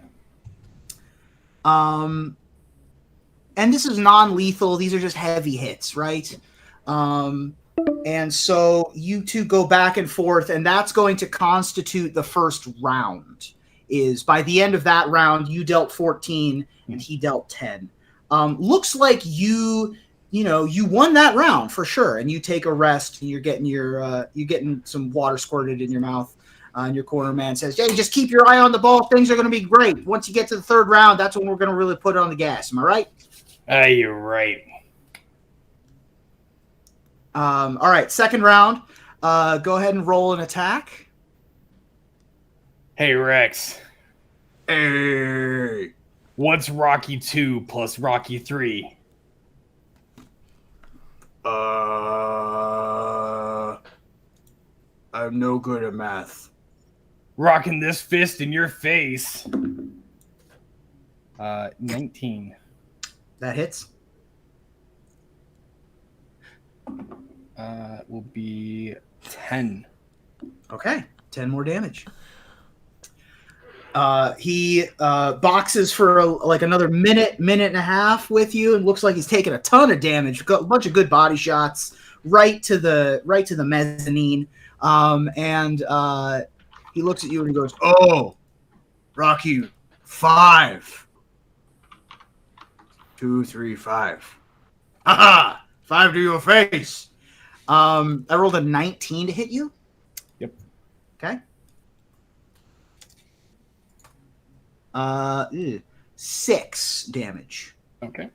And this is non-lethal. These are just heavy hits, right? And so you two go back and forth, and that's going to constitute the first round. Is by the end of that round, you dealt 14 and he dealt 10. Looks like you won that round for sure, and you take a rest, and you're getting some water squirted in your mouth. And your corner man says, "Hey, just keep your eye on the ball. Things are going to be great. Once you get to the third round, that's when we're going to really put on the gas. Am I right?" You're right. All right, second round. Go ahead and roll an attack. Hey, Rex. Hey. What's Rocky 2 plus Rocky 3? I'm no good at math. Rocking this fist in your face. 19. That hits. Will be 10. Okay, 10 more damage. He boxes for another minute and a half with you, and looks like he's taken a ton of damage. Got a bunch of good body shots right to the mezzanine. And he looks at you and he goes, Oh, Rocky 5. 2, 3, 5. Haha! 5 to your face. I rolled a 19 to hit you. Yep. Okay. 6 damage. Okay.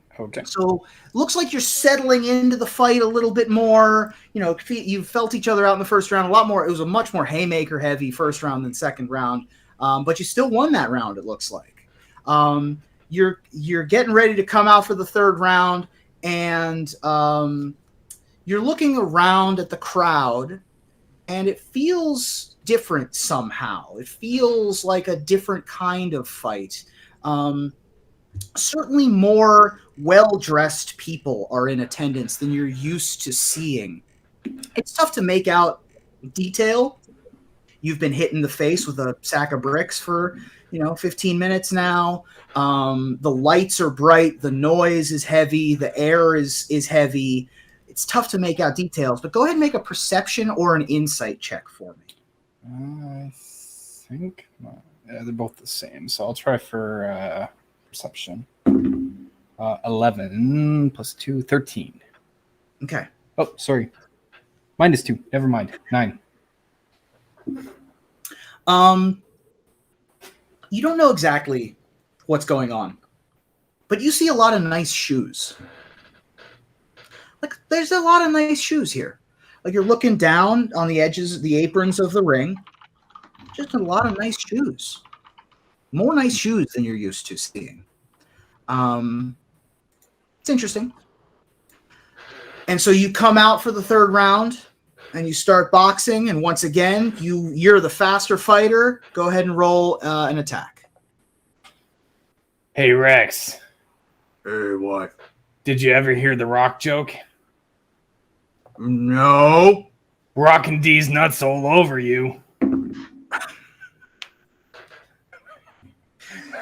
So looks like you're settling into the fight a little bit more. You felt each other out in the first round a lot more. It was a much more haymaker heavy first round than second round. But you still won that round, it looks like. You're getting ready to come out for the third round, and you're looking around at the crowd, and it feels different somehow. It feels like a different kind of fight. Certainly more well-dressed people are in attendance than you're used to seeing. It's tough to make out detail. You've been hit in the face with a sack of bricks for 15 minutes now. The lights are bright, the noise is heavy, the air is heavy. It's tough to make out details, but go ahead and make a perception or an insight check for me. I think they're both the same, so I'll try for perception. 11 plus 2, 13. Okay. Oh, sorry. -2. Never mind. 9. You don't know exactly what's going on, but you see a lot of nice shoes. Like, there's a lot of nice shoes here. Like, you're looking down on the edges, the aprons of the ring. Just a lot of nice shoes. More nice shoes than you're used to seeing. It's interesting. And so you come out for the third round, and you start boxing, and once again, you're the faster fighter. Go ahead and roll an attack. Hey, Rex. Hey, what? Did you ever hear the Rock joke? No. Rockin' D's nuts all over you.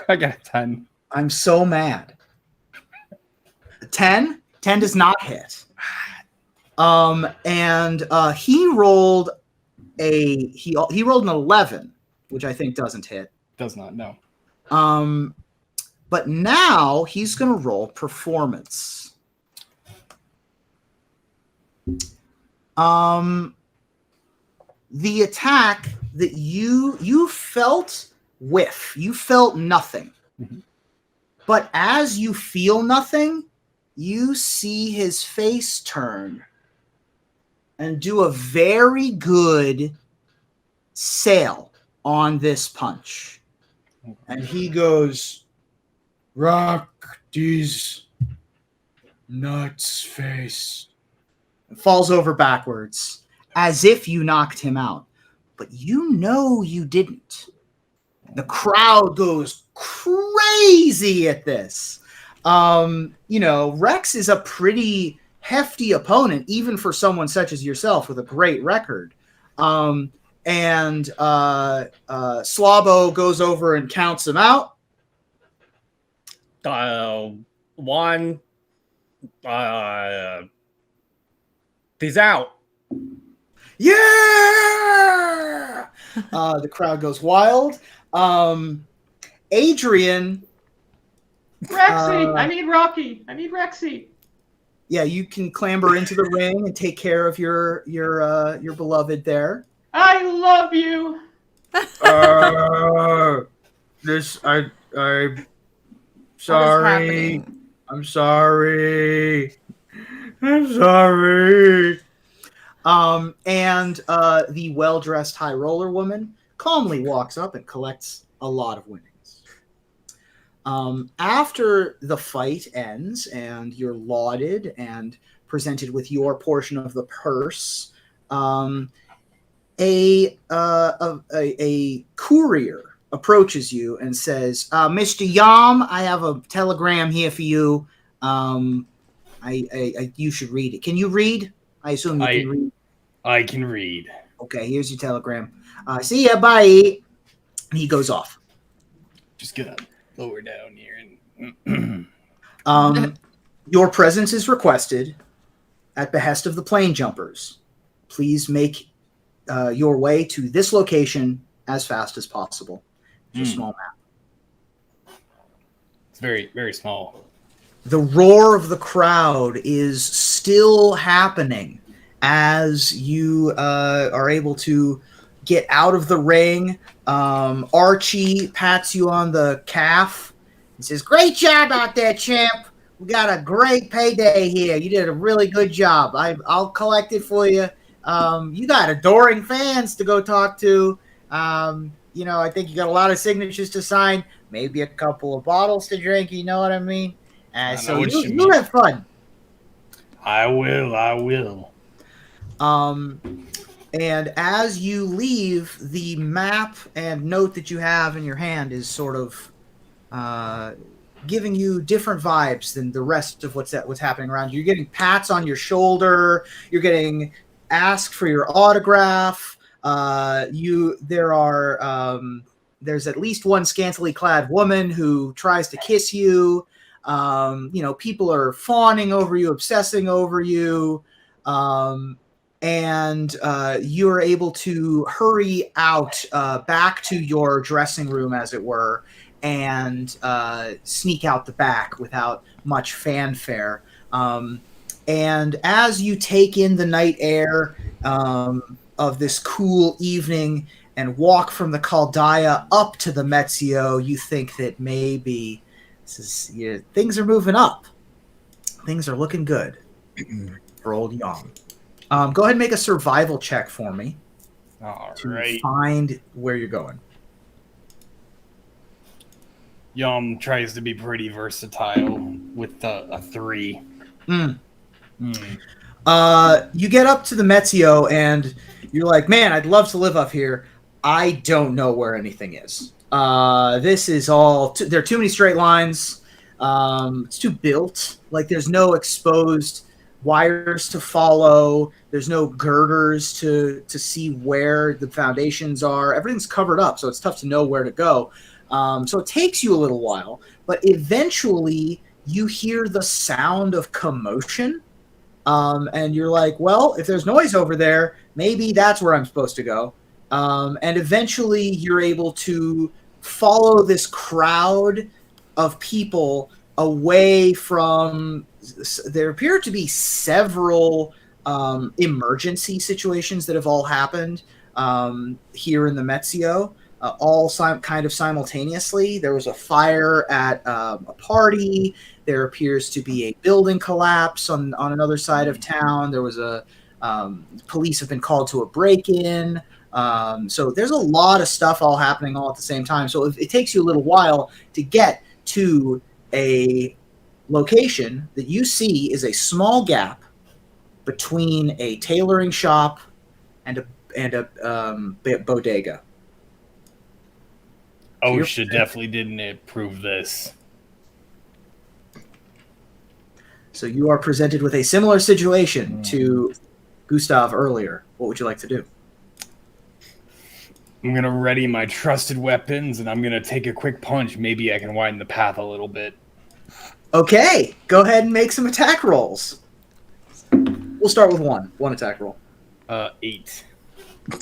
I got a 10. I'm so mad. 10? 10 does not hit. And he rolled he rolled an 11, which I think doesn't hit. Does not, no. But now he's going to roll performance. The attack that you felt whiff. You felt nothing. Mhm. But as you feel nothing, you see his face turn and do a very good sail on this punch. And he goes, "Rock these nuts face." And falls over backwards as if you knocked him out. But you know you didn't. The crowd goes crazy at this. Rex is a pretty hefty opponent, even for someone such as yourself with a great record. And Slabo goes over and counts him out. One. He's out. Yeah! The crowd goes wild. Adrian. Rexy! I need Rocky! I need Rexy! Yeah, you can clamber into the ring and take care of your beloved there. I love you! I'm Sorry. sorry. I'm sorry. I'm sorry. And the well-dressed high roller woman calmly walks up and collects a lot of winnings. After the fight ends and you're lauded and presented with your portion of the purse, a courier approaches you and says, "Mr. Yam, I have a telegram here for you. You should read it. Can you read? I assume you can read. I can read. Okay, here's your telegram. See ya, bye." And he goes off. Just gonna lower down here and Your presence is requested at behest of the plane jumpers. Please make your way to this location as fast as possible. It's a small map. it's very, very small. The roar of the crowd is still happening as you are able to get out of the ring. Archie pats you on the calf and says, "Great job out there, champ. We got a great payday here. You did a really good job. I'll collect it for you. You got adoring fans to go talk to. I think you got a lot of signatures to sign, maybe a couple of bottles to drink. You know what I mean? So you have fun." I will. And as you leave, the map and note that you have in your hand is sort of giving you different vibes than the rest of what's happening around you. You're getting pats on your shoulder. You're getting asked for your autograph. There's at least one scantily clad woman who tries to kiss you. People are fawning over you, obsessing over you. And you're able to hurry out back to your dressing room, as it were, and sneak out the back without much fanfare. And as you take in the night air of this cool evening and walk from the Caldaya up to the Metzio, you think that maybe things are moving up. Things are looking good for old Yom. Go ahead and make a survival check for me to find where you're going. Yum tries to be pretty versatile with a 3. You get up to the Metzio and you're like, "Man, I'd love to live up here. I don't know where anything is. This is all there are too many straight lines. It's too built. Like, there's no exposed wires to follow. There's no girders to see where the foundations are. Everything's covered up, so it's tough to know where to go. So it takes you a little while, but eventually you hear the sound of commotion, and you're like, well, if there's noise over there, maybe that's where I'm supposed to go. And eventually you're able to follow this crowd of people away from... There appear to be several emergency situations that have all happened here in the Metzio. kind of simultaneously. There was a fire at a party. There appears to be a building collapse on another side of town. There was police have been called to a break-in. So there's a lot of stuff all happening all at the same time. So it takes you a little while to get to a location that you see is a small gap between a tailoring shop and a bodega. OSHA definitely didn't approve this. So you are presented with a similar situation to Gustav earlier. What would you like to do? I'm going to ready my trusted weapons, and I'm going to take a quick punch. Maybe I can widen the path a little bit. Okay, go ahead and make some attack rolls. We'll start with one attack roll. 8.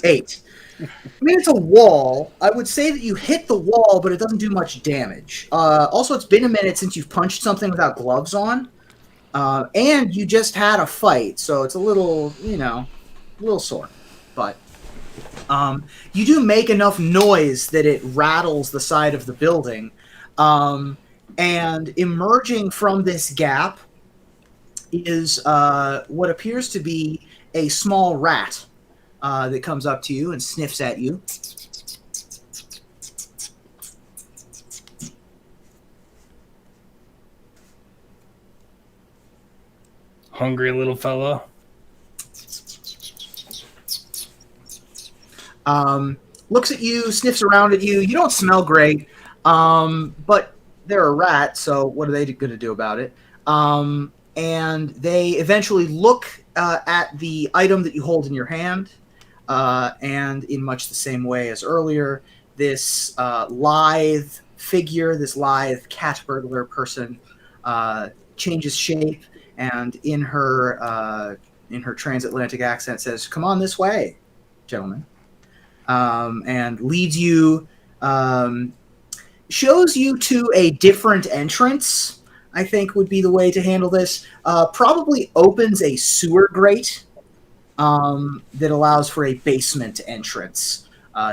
8. I mean, it's a wall. I would say that you hit the wall, but it doesn't do much damage. Also, it's been a minute since you've punched something without gloves on. And you just had a fight, so it's a little, a little sore. But you do make enough noise that it rattles the side of the building. And emerging from this gap is what appears to be a small rat that comes up to you and sniffs at you. Hungry little fella. Looks at you, sniffs around at you. You don't smell great, but they're a rat, so what are they going to do about it? And they eventually look at the item that you hold in your hand, and in much the same way as earlier, this lithe figure, this lithe cat burglar person, changes shape, and in her transatlantic accent says, "Come on this way, gentlemen," and leads you, shows you to a different entrance, I think would be the way to handle this. Probably opens a sewer grate that allows for a basement entrance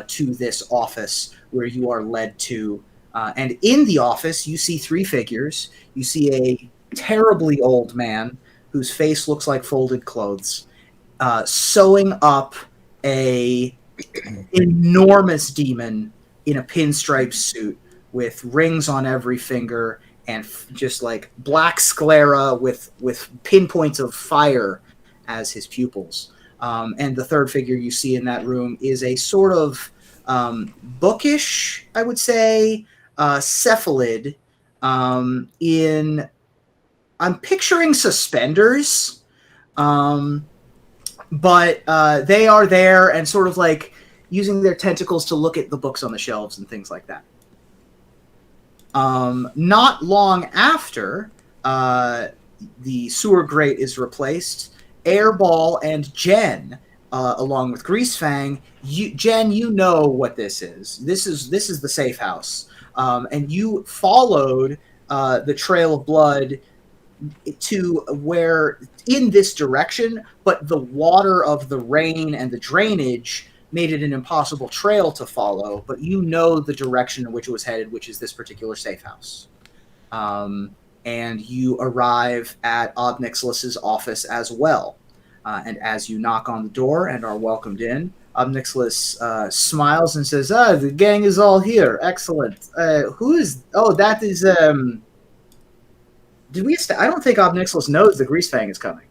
to this office where you are led to. And in the office, you see 3 figures. You see a terribly old man whose face looks like folded clothes, sewing up a enormous demon in a pinstripe suit with rings on every finger and just like black sclera with pinpoints of fire as his pupils. And the third figure you see in that room is a sort of bookish, I would say, cephalid I'm picturing suspenders, but they are there and sort of like using their tentacles to look at the books on the shelves and things like that. Not long after the sewer grate is replaced, Airball and Jen, along with Greasefang, Jen, you know what this is. This is the safe house, and you followed the trail of blood to where in this direction, but the water of the rain and the drainage made it an impossible trail to follow, but you know the direction in which it was headed, which is this particular safe house. And you arrive at Obnixilus's office as well. And as you knock on the door and are welcomed in, Obnixilus smiles and says, the gang is all here. Excellent. Who is... Oh, that is... I don't think Obnixilus knows the Greasefang is coming.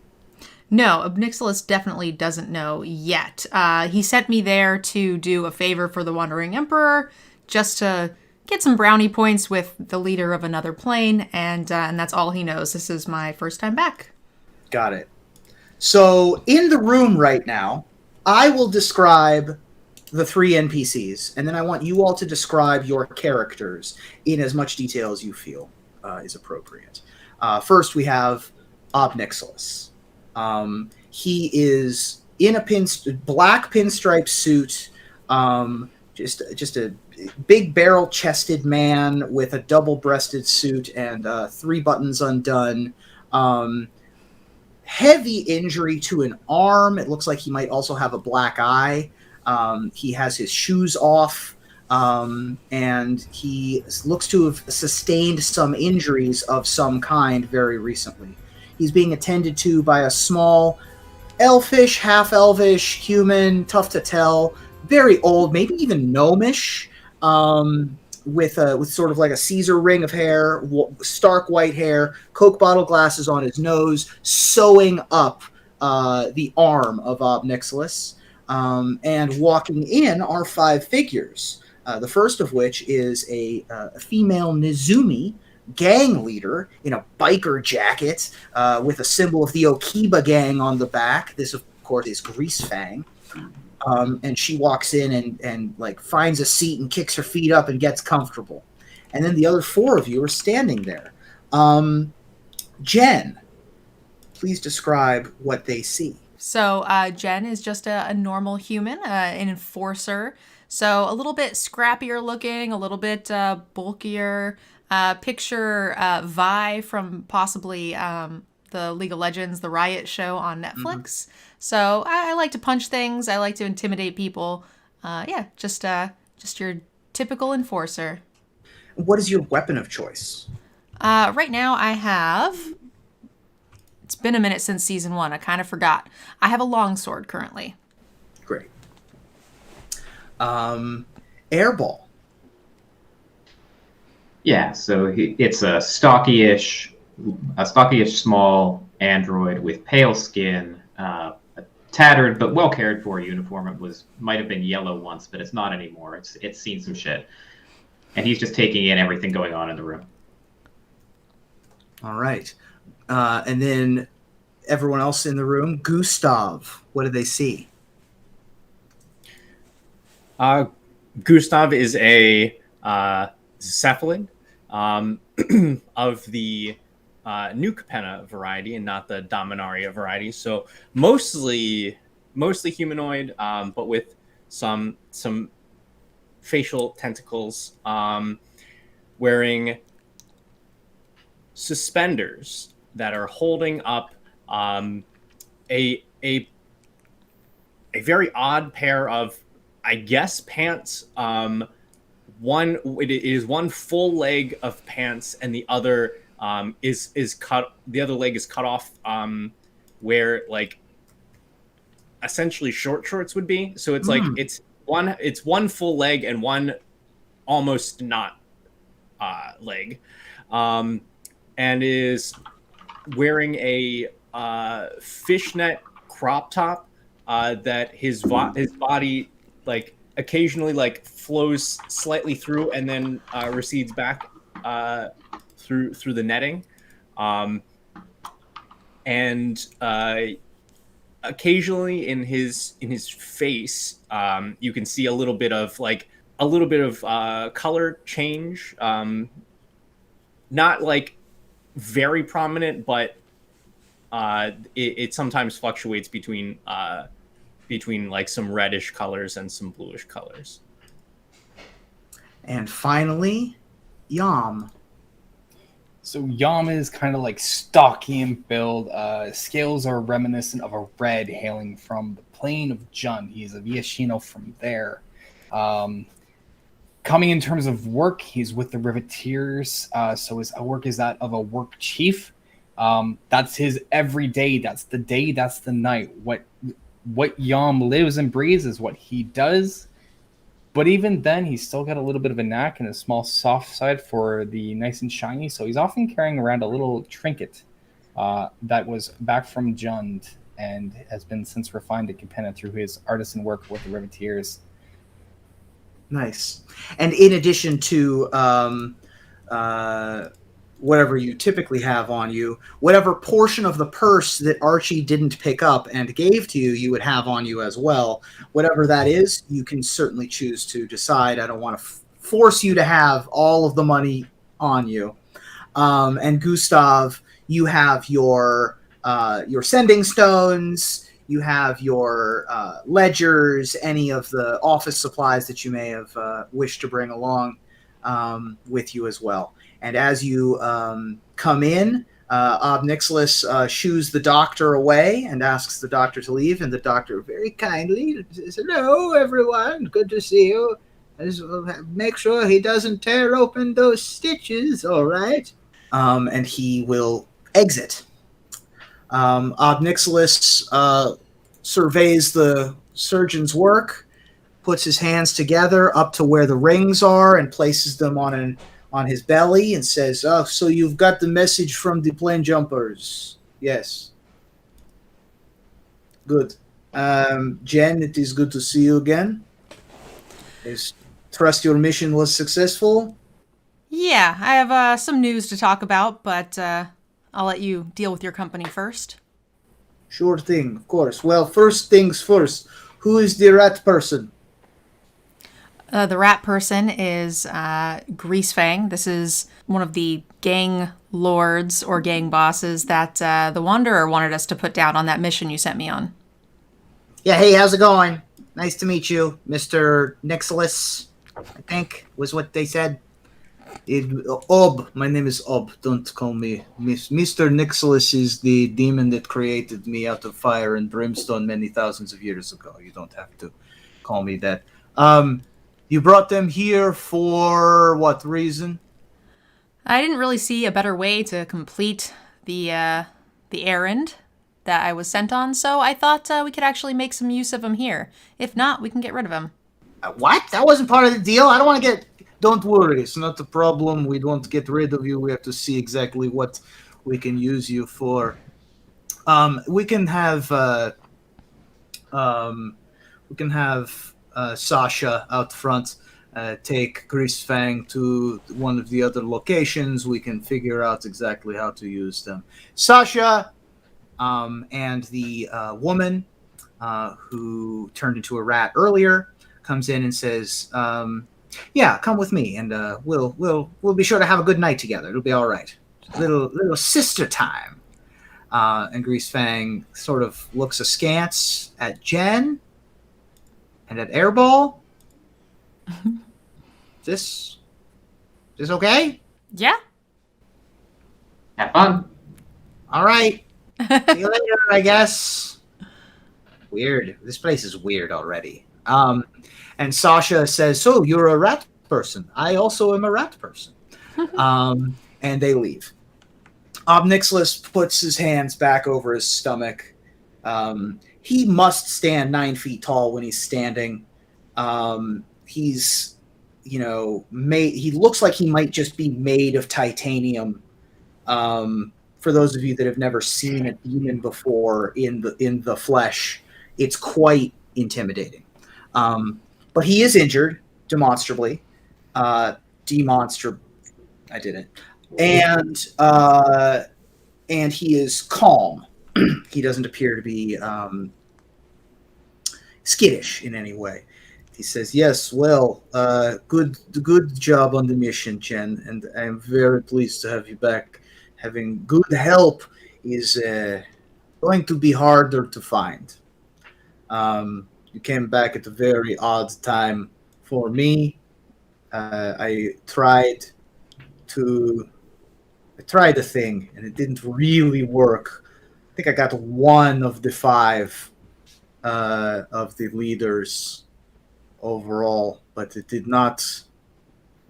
No, Obnixilus definitely doesn't know yet. He sent me there to do a favor for the Wandering Emperor, just to get some brownie points with the leader of another plane, and that's all he knows. This is my first time back. Got it. So, in the room right now, I will describe the 3 NPCs, and then I want you all to describe your characters in as much detail as you feel is appropriate. First, we have Obnixilus. He is in a black pinstripe suit, just a big barrel-chested man with a double-breasted suit and 3 buttons undone. Heavy injury to an arm. It looks like he might also have a black eye. He has his shoes off. and he looks to have sustained some injuries of some kind very recently. He's being attended to by a small, elfish, half-elvish human, tough to tell, very old, maybe even gnomish, with sort of like a Caesar ring of hair, stark white hair, Coke bottle glasses on his nose, sewing up the arm of Ob Nixilis. And walking in are 5 figures. The first of which is a female Nizumi, gang leader in a biker jacket with a symbol of the Okiba gang on the back. This, of course, is Greasefang. And she walks in and like finds a seat and kicks her feet up and gets comfortable. And then the other 4 of you are standing there. Jen, please describe what they see. So Jen is just a normal human, an enforcer. So a little bit scrappier looking, a little bit bulkier. Picture Vi from possibly the League of Legends, the Riot show on Netflix. So I like to punch things. I like to intimidate people. Just your typical enforcer. What is your weapon of choice? Right now I have... It's been a minute since season 1. I kind of forgot. I have a longsword currently. Great. Airball. Yeah, so it's a stocky-ish small android with pale skin, a tattered but well cared for uniform. It might have been yellow once, but it's not anymore. It's seen some shit, and he's just taking in everything going on in the room. All right. And then everyone else in the room, Gustav, what do they see? Gustav is a cephalid of the new Capenna variety and not the Dominaria variety. So mostly humanoid, but with some facial tentacles, wearing suspenders that are holding up a very odd pair of, I guess, pants. It is one full leg of pants, and the other is cut. The other leg is cut off, where like essentially short shorts would be. So it's like it's one full leg and one almost not leg, and is wearing a fishnet crop top that his body like occasionally like flows slightly through and then recedes back through the netting, and occasionally in his face you can see a little bit of color change, not like very prominent, but it sometimes fluctuates between like some reddish colors and some bluish colors. And finally, Yam. So Yam is kind of like stocky in build. Scales are reminiscent of a red hailing from the plane of Jund. He's a Viashino from there. Coming in terms of work, he's with the Riveteers. So his work is that of a work chief. That's his every day. That's the day. That's the night. What Yam lives and breathes is what he does. But even then, he's still got a little bit of a knack and a small soft side for the nice and shiny. So he's often carrying around a little trinket that was back from Jund and has been since refined at Capenna through his artisan work with the Riveteers. Nice. And in addition to whatever you typically have on you, whatever portion of the purse that Archie didn't pick up and gave to you, you would have on you as well. Whatever that is, you can certainly choose to decide. I don't want to force you to have all of the money on you. And Gustav, you have your sending stones, you have your ledgers, any of the office supplies that you may have wished to bring along with you as well. And as you come in, Ob Nixilis shoos the doctor away and asks the doctor to leave. And the doctor very kindly says, "Hello, everyone. Good to see you. Make sure he doesn't tear open those stitches, all right? And he will exit. Obnixilis surveys the surgeon's work, puts his hands together up to where the rings are, and places them on his belly, and says, "Oh, so you've got the message from the plane jumpers? Yes. Good. Jen, it is good to see you again. Trust your mission was successful." Yeah, I have some news to talk about, but I'll let you deal with your company first. Sure thing, of course. Well, first things first. Who is the rat person? The rat person is Greasefang. This is one of the gang lords or gang bosses that the Wanderer wanted us to put down on that mission you sent me on. Yeah, hey, how's it going? Nice to meet you, Mr. Nixilis, I think, was what they said. Ob, my name is Ob. Don't call me Mr. Nixilis is the demon that created me out of fire and brimstone many thousands of years ago. You don't have to call me that. You brought them here for what reason? I didn't really see a better way to complete the errand that I was sent on, so I thought we could actually make some use of him here. If not, we can get rid of him. What? That wasn't part of the deal? I don't want to get... Don't worry, it's not a problem. We don't get rid of you. We have to see exactly what we can use you for. We can have Sasha out front take Greasefang to one of the other locations. We can figure out exactly how to use them. Sasha and the woman who turned into a rat earlier comes in and says, "Yeah, come with me, and we'll be sure to have a good night together. It'll be all right. Little sister time." And Greasefang sort of looks askance at Jen and at Airball. Is this okay? Yeah. Have fun. All right. See you later, I guess. Weird. This place is weird already. And Sasha says, "So you're a rat person. I also am a rat person." And they leave. Obnixilis puts his hands back over his stomach. He must stand 9 feet tall when he's standing. He's, he looks like he might just be made of titanium. For those of you that have never seen a demon before in the flesh, it's quite intimidating. But he is injured, demonstrably. I didn't. And he is calm. He doesn't appear to be skittish in any way. He says, "Yes, well, good job on the mission, Jen, and I am very pleased to have you back. Having good help is going to be harder to find. You came back at a very odd time for me. I tried a thing, and it didn't really work. I think I got one of the 5 of the leaders overall, but it did not.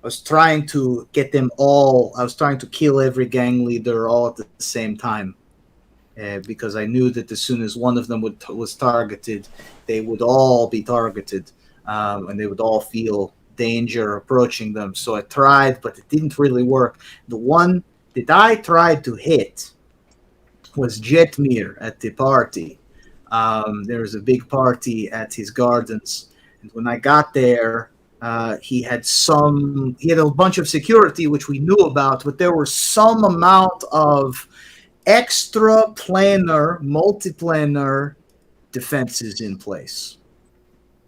I was trying to get them all. I was trying to kill every gang leader all at the same time, because I knew that as soon as one of them was targeted, they would all be targeted, and they would all feel danger approaching them. So I tried, but it didn't really work. The one that I tried to hit was Jetmir at the party. There was a big party at his gardens, and when I got there, he had a bunch of security, which we knew about, but there were some amount of extra-planar, multiplanar defenses in place,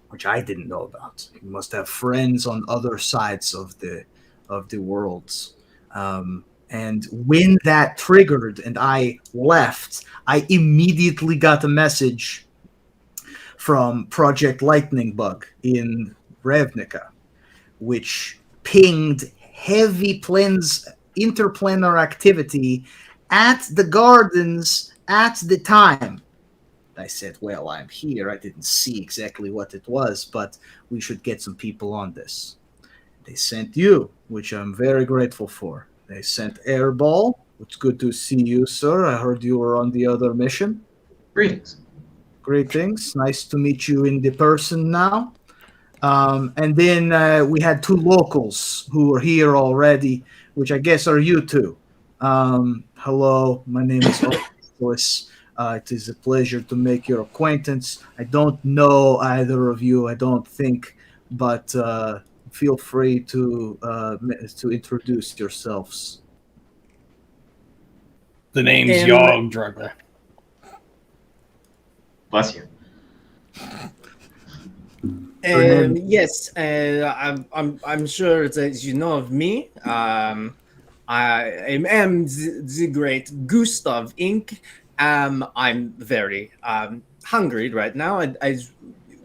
which I didn't know about. He must have friends on other sides of the worlds. And when that triggered and I left, I immediately got a message from Project Lightning Bug in Ravnica, which pinged heavy interplanar activity at the gardens at the time. I said, well, I'm here. I didn't see exactly what it was, but we should get some people on this. They sent you, which I'm very grateful for. They sent Airball. It's good to see you, sir. I heard you were on the other mission. Greetings. Greetings. Nice to meet you in the person now. And then we had two locals who were here already, which I guess are you two. Hello, my name is Otis. It is a pleasure to make your acquaintance. I don't know either of you, I don't think, but feel free to introduce yourselves. The name's Yog Drugler. Bless you. Yes, I'm sure that you know of me. I am the great Gustav Inc. I'm very hungry right now.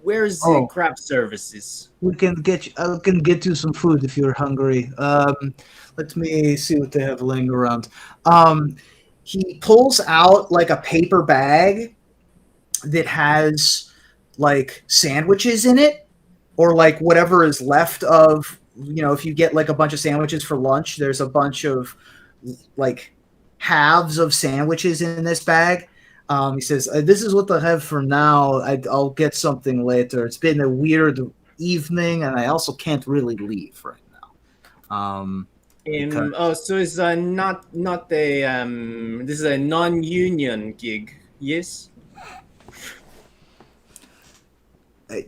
Where's the craft services? I can get you some food if you're hungry. Let me see what they have laying around. He pulls out like a paper bag that has like sandwiches in it, or like whatever is left of, if you get like a bunch of sandwiches for lunch, there's a bunch of like halves of sandwiches in this bag. He says, this is what I have for now. I'll get something later. It's been a weird evening, and I also can't really leave right now. So it's not a this is a non-union gig, yes? I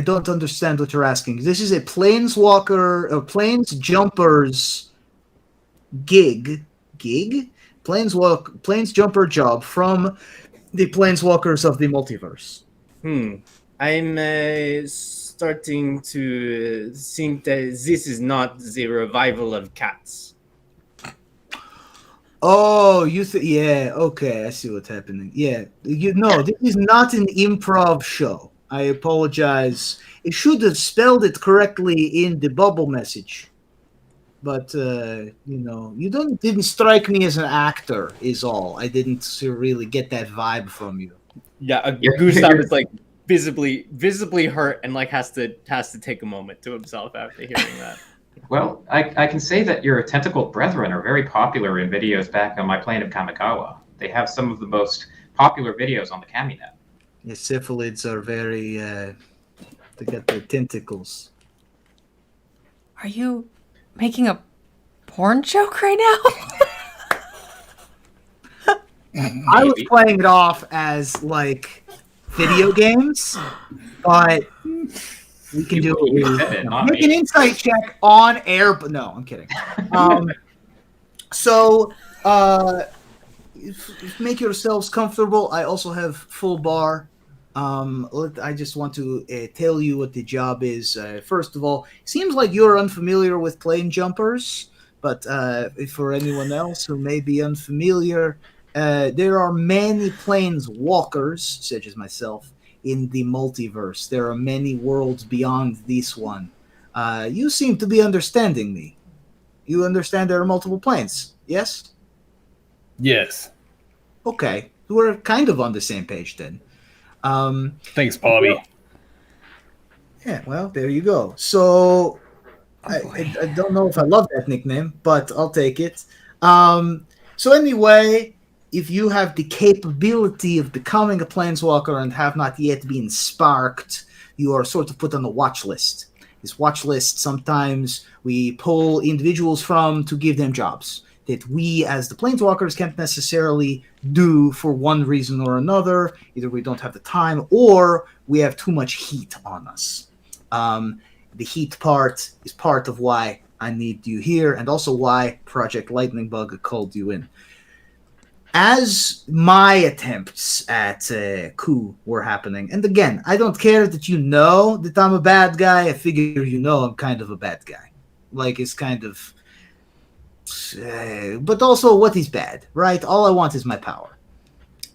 don't understand what you're asking. This is a planeswalker, a planes jumpers gig, planes jumper job from the planeswalkers of the multiverse. I'm starting to think that this is not the revival of Cats. Oh, yeah, okay, I see what's happening. Yeah, this is not an improv show. I apologize. It should have spelled it correctly in the bubble message. But, you didn't strike me as an actor, is all. I didn't really get that vibe from you. Yeah, Gustav is like visibly hurt and like has to take a moment to himself after hearing that. Well, I can say that your tentacled brethren are very popular in videos back on my plane of Kamikawa. They have some of the most popular videos on the Kaminet. Yeah, cephalids are very, they got their tentacles. Are you making a porn joke right now? I was playing it off as, like, video games, but we can do it. Make an insight check on air, but no, I'm kidding. Make yourselves comfortable. I also have full bar. I just want to tell you what the job is. First of all, it seems like you're unfamiliar with plane jumpers, but for anyone else who may be unfamiliar, there are many planes walkers, such as myself, in the multiverse. There are many worlds beyond this one. You seem to be understanding me. You understand there are multiple planes, yes? Yes. Okay, we're kind of on the same page then. Thanks, Bobby. Well, there you go. So, I don't know if I love that nickname, but I'll take it. So anyway, if you have the capability of becoming a planeswalker and have not yet been sparked, you are sort of put on the watch list. This watch list, sometimes we pull individuals from to give them jobs that we as the planeswalkers can't necessarily do for one reason or another. Either we don't have the time or we have too much heat on us. The heat part is part of why I need you here, and also why Project Lightning Bug called you in. As my attempts at coup were happening, and again, I don't care that you know that I'm a bad guy. I figure you know I'm kind of a bad guy. Like, it's kind of... but also, what is bad, right? All I want is my power.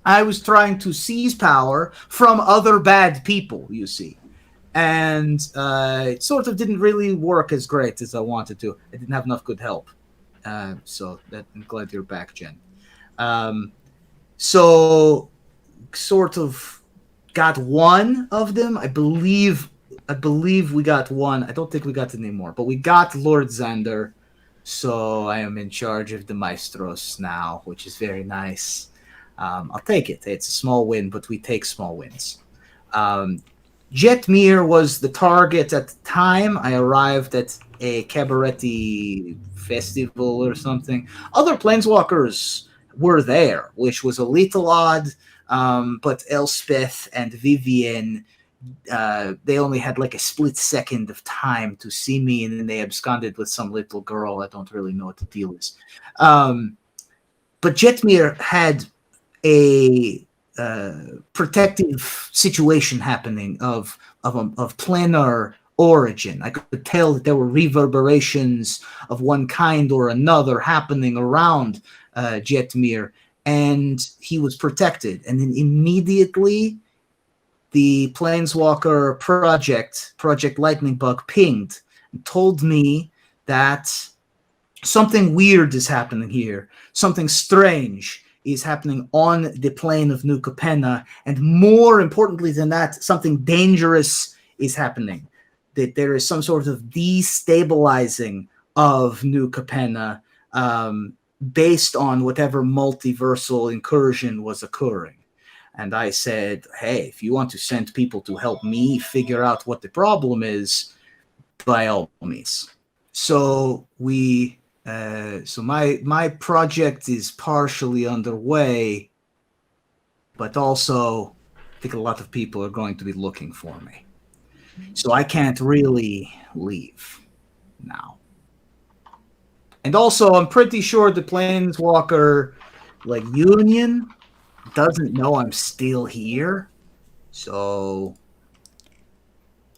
I was trying to seize power from other bad people, you see. And it sort of didn't really work as great as I wanted to. I didn't have enough good help. So I'm glad you're back, Jen. So sort of got one of them. I believe we got one. I don't think we got any more, but we got Lord Xander. So I am in charge of the Maestros now, which is very nice. I'll take it. It's a small win, but we take small wins. Jetmir was the target at the time. I arrived at a cabaret festival or something. Other planeswalkers were there, which was a little odd. But Elspeth and Vivian, they only had like a split second of time to see me, and then they absconded with some little girl. I don't really know what the deal is. But Jetmir had a protective situation happening of planar origin. I could tell that there were reverberations of one kind or another happening around Jetmir, and he was protected. And then immediately the Planeswalker Project Lightning Bug pinged and told me that something weird is happening here. Something strange is happening on the plane of New Capenna. And more importantly than that, something dangerous is happening. That there is some sort of destabilizing of New Capenna based on whatever multiversal incursion was occurring. And I said, hey, if you want to send people to help me figure out what the problem is, by all means. So my project is partially underway, but also I think a lot of people are going to be looking for me. So I can't really leave now. And also, I'm pretty sure the Planeswalker Union doesn't know I'm still here. So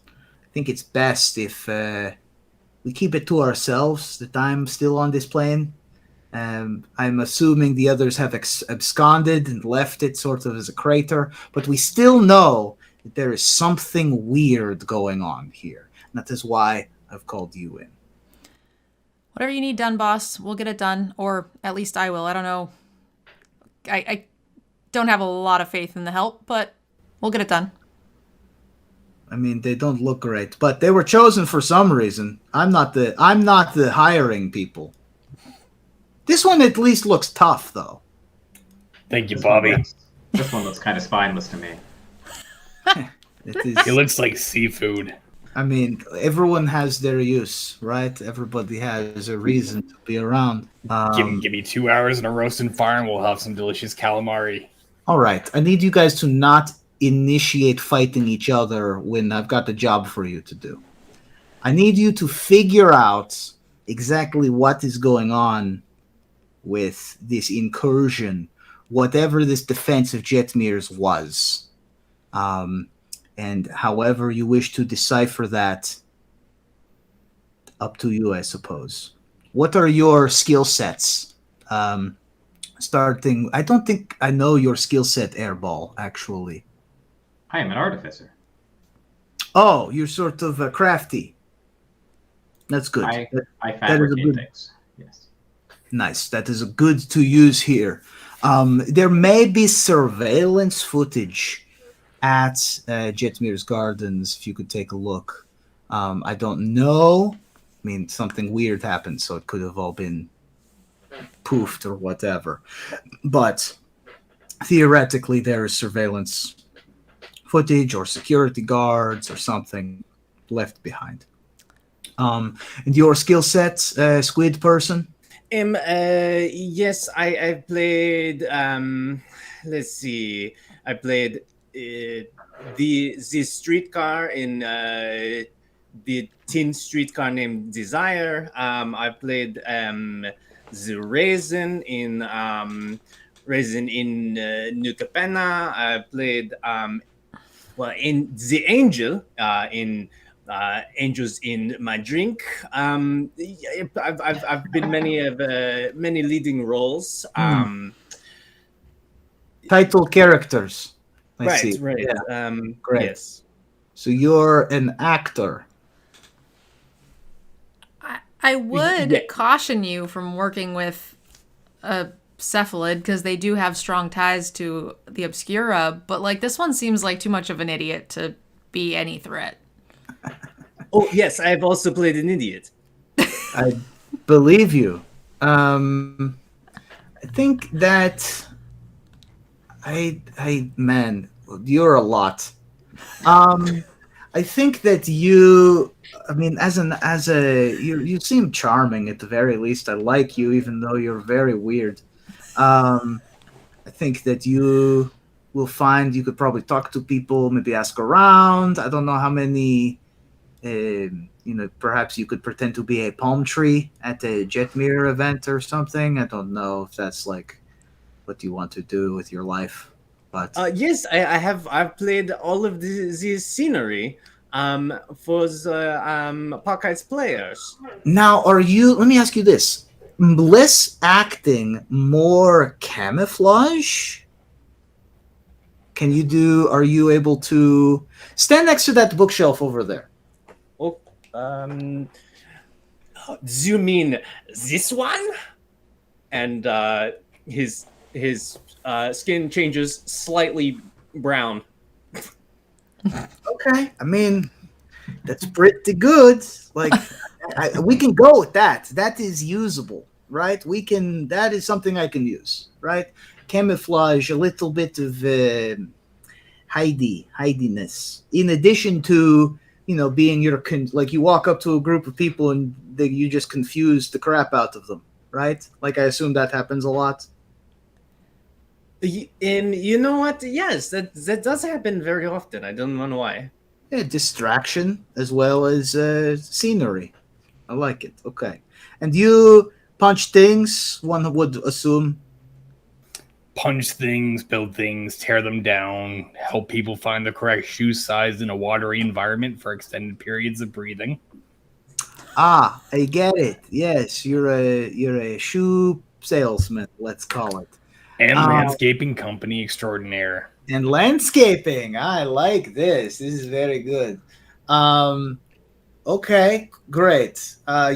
I think it's best if we keep it to ourselves that I'm still on this plane. I'm assuming the others have absconded and left it sort of as a crater, but we still know that there is something weird going on here. And that is why I've called you in. Whatever you need done, boss, we'll get it done. Or at least I will. I don't know. I don't have a lot of faith in the help, but we'll get it done. I mean, they don't look great, but they were chosen for some reason. I'm not the hiring people. This one at least looks tough, though. Thank you, Bobby. This one looks kind of spineless to me. It looks like seafood. I mean, everyone has their use, right? Everybody has a reason to be around. Give me 2 hours in a roasting fire and we'll have some delicious calamari. All right. I need you guys to not initiate fighting each other when I've got a job for you to do. I need you to figure out exactly what is going on with this incursion, whatever this defense of Jetmir's was. And however you wish to decipher that, up to you, I suppose. What are your skill sets? Starting, I don't think I know your skill set, Airball, actually. I am an artificer. Oh, you're sort of crafty. That's good. I fabricate things. Yes. Nice. That is good to use here. There may be surveillance footage at Jetmir's Gardens, if you could take a look. I don't know. I mean, something weird happened, so it could have all been poofed or whatever. But theoretically, there is surveillance footage or security guards or something left behind. And your skill set, Squid Person? Yes, I played. Let's see. I played the streetcar in the teen streetcar named Desire. I played the raisin in New Capenna. I played in the angel in Angels in My Drink. I've been many leading roles. Title characters. I see. Right. Yeah. Great. Yes. So you're an actor. I would caution you from working with a cephalid because they do have strong ties to the Obscura, but like this one seems like too much of an idiot to be any threat. Oh yes, I've also played an idiot. I believe you. I think that man, you're a lot. I think that you. I mean, you seem charming at the very least. I like you, even though you're very weird. I think that you will find you could probably talk to people, maybe ask around. I don't know how many. Perhaps you could pretend to be a palm tree at a Jetmir event or something. I don't know if that's like what you want to do with your life, but Yes, I've played all of this scenery for the Pockets players. Now, let me ask you this. Less acting, more camouflage? Are you able to stand next to that bookshelf over there? Oh, do you mean this one? And his skin changes slightly brown. Okay. I mean, that's pretty good. Like, we can go with that. That is usable, right? That is something I can use, right? Camouflage, a little bit of hidiness. In addition to, being like you walk up to a group of people and you just confuse the crap out of them, right? Like, I assume that happens a lot. And you know what? Yes, that does happen very often. I don't know why. Yeah, distraction as well as scenery. I like it. Okay. And you punch things, one would assume. Punch things, build things, tear them down, help people find the correct shoe size in a watery environment for extended periods of breathing. Ah, I get it. Yes, you're a shoe salesman, let's call it. And landscaping company extraordinaire. And landscaping. I like this. This is very good. Okay, great. I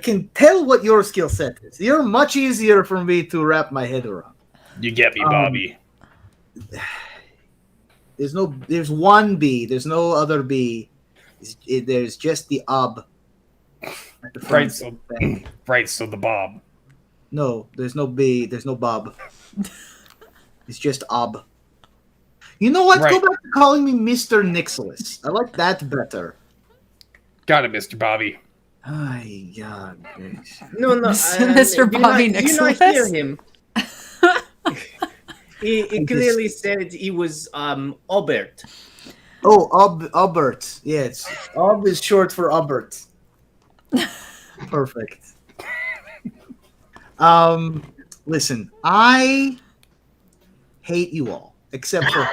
can tell what your skill set is. You're much easier for me to wrap my head around. You get me, Bobby. There's one B. There's no other B. There's just the ob. At the front. Right, so the Bob. No, there's no B. There's no Bob. It's just ob. You know what? Right. Go back to calling me Mr. Nicholas. I like that better. Got it, Mr. Bobby. Ay, God. No, Mr. Bobby Nicholas. Do you not hear him? He clearly said he was Albert. Oh, Albert. Yes. Ob is short for Albert. Perfect. Listen, I hate you all, except for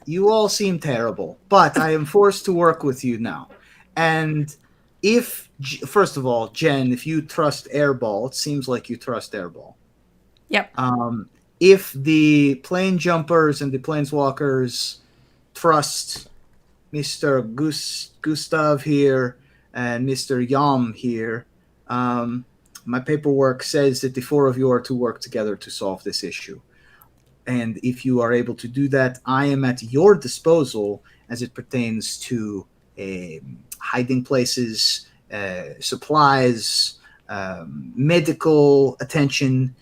you all seem terrible, but I am forced to work with you now. And first of all, Jen, if you trust Airball, it seems like you trust Airball. Yep. If the plane jumpers and the planeswalkers trust Mr. Gustav here and Mr. Yam here, my paperwork says that the four of you are to work together to solve this issue. And if you are able to do that, I am at your disposal as it pertains to hiding places, supplies, medical attention,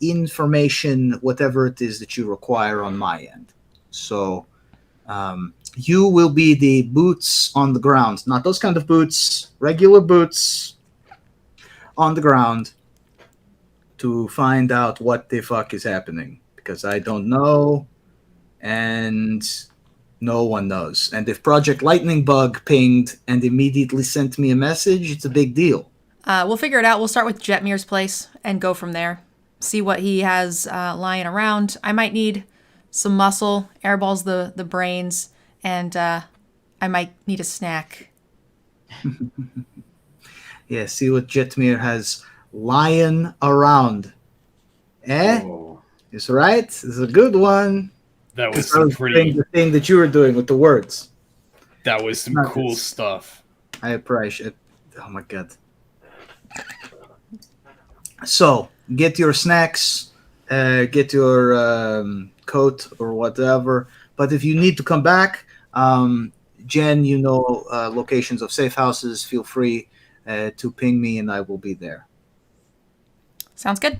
information, whatever it is that you require on my end. So you will be the boots on the ground, not those kind of boots, regular boots on the ground to find out what the fuck is happening, because I don't know and no one knows. And if Project Lightning Bug pinged and immediately sent me a message, it's a big deal. We'll figure it out. We'll start with Jetmir's place and go from there. See what he has lying around. I might need some muscle. Airball's the brains. And I might need a snack. Yeah, see what Jetmir has lying around. Oh. It's right. It's a good one. That was I some was doing the thing that you were doing with the words. That was some cool stuff. I appreciate it. Oh my god. So get your snacks, get your coat or whatever. But if you need to come back, Jen, locations of safe houses. Feel free to ping me, and I will be there. Sounds good.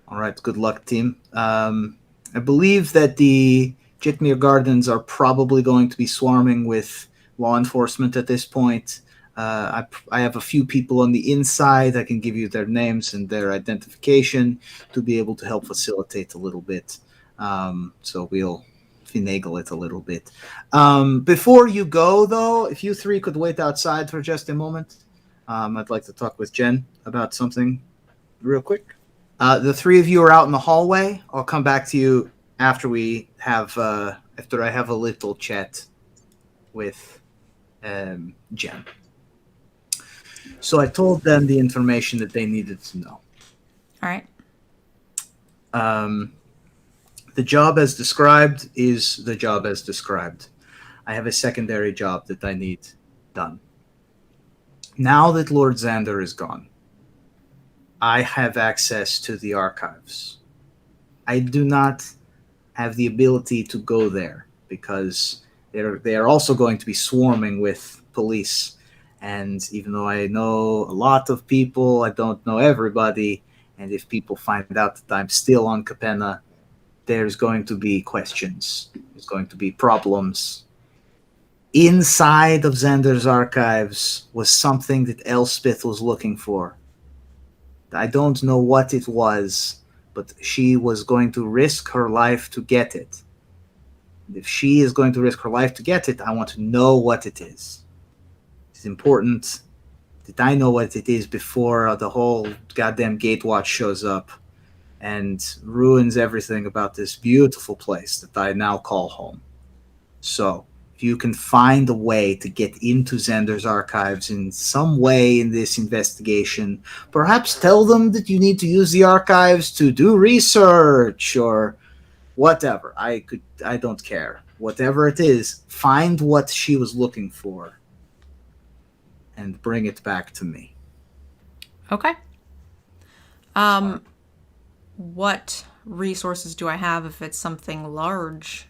All right. Good luck, team. I believe that the Jitmere Gardens are probably going to be swarming with law enforcement at this point. I have a few people on the inside. I can give you their names and their identification to be able to help facilitate a little bit. So we'll finagle it a little bit. Before you go, though, if you three could wait outside for just a moment, I'd like to talk with Jen about something real quick. The three of you are out in the hallway. I'll come back to you after I have a little chat with Jen. So I told them the information that they needed to know. All right. The job as described is the job as described. I have a secondary job that I need done. Now that Lord Xander is gone, I have access to the archives. I do not have the ability to go there because they are also going to be swarming with police. And even though I know a lot of people, I don't know everybody. And if people find out that I'm still on Capenna, there's going to be questions. There's going to be problems. Inside of Xander's archives was something that Elspeth was looking for. I don't know what it was, but she was going to risk her life to get it. If she is going to risk her life to get it, I want to know what it is. It's important that I know what it is before the whole goddamn Gatewatch shows up and ruins everything about this beautiful place that I now call home. So, if you can find a way to get into Xander's archives in some way in this investigation, perhaps tell them that you need to use the archives to do research or whatever. I don't care. Whatever it is, find what she was looking for and bring it back to me. Okay. What resources do I have if it's something large?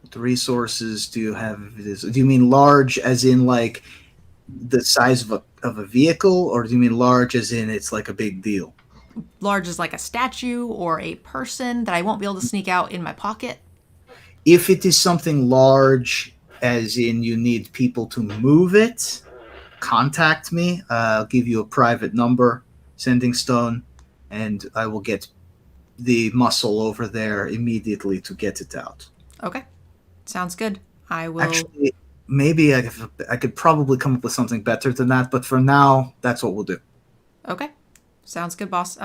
What resources do you have? Do you mean large as in like the size of a vehicle, or do you mean large as in it's like a big deal? Large as like a statue or a person that I won't be able to sneak out in my pocket? If it is something large as in you need people to move it, contact me. I'll give you a private number, Sending Stone, and I will get the muscle over there immediately to get it out. Okay. Sounds good. I will... Actually, maybe I could probably come up with something better than that, but for now, that's what we'll do. Okay. Sounds good, boss.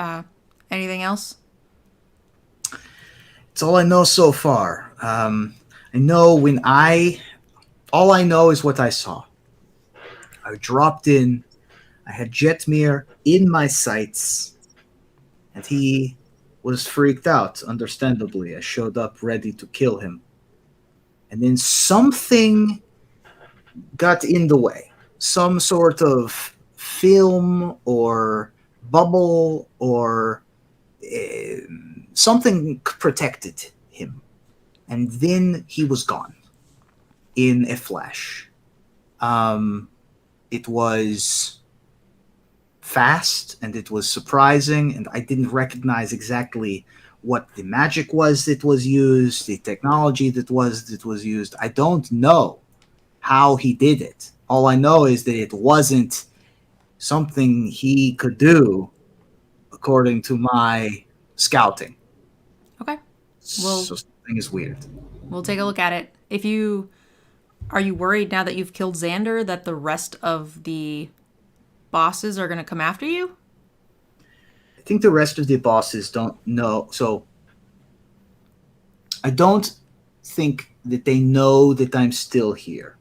Anything else? It's all I know so far. I know all I know is what I saw. I dropped in. I had Jetmir in my sights, and he was freaked out, understandably. I showed up ready to kill him. And then something got in the way. Some sort of film or bubble or something protected him. And then he was gone in a flash. It was fast and it was surprising, and I didn't recognize exactly what the magic was that was used, the technology that was used. I don't know how he did it. All I know is that it wasn't something he could do according to my scouting. Okay. Well, so something is weird. We'll take a look at it. Are you worried now that you've killed Xander that the rest of the bosses are going to come after you? I think the rest of the bosses don't know. So I don't think that they know that I'm still here.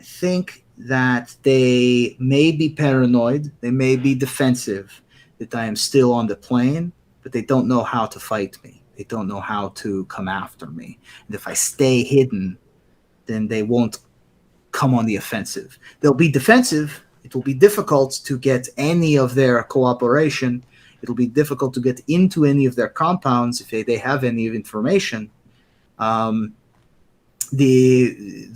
I think that they may be paranoid. They may be defensive that I am still on the plane, but they don't know how to fight me. They don't know how to come after me. And if I stay hidden, then they won't come on the offensive. They'll be defensive. It will be difficult to get any of their cooperation. It'll be difficult to get into any of their compounds if they have any information. The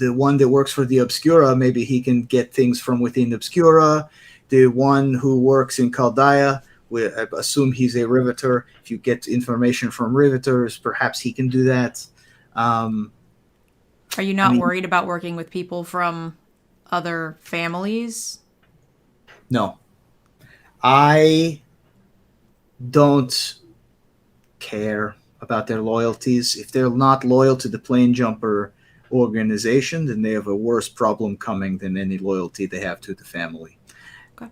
one that works for the Obscura, maybe he can get things from within Obscura. The one who works in Chaldea, I assume he's a riveter. If you get information from riveters, perhaps he can do that. Are you not worried about working with people from other families? No. I don't care about their loyalties. If they're not loyal to the Plane Jumper organization, then they have a worse problem coming than any loyalty they have to the family. Okay.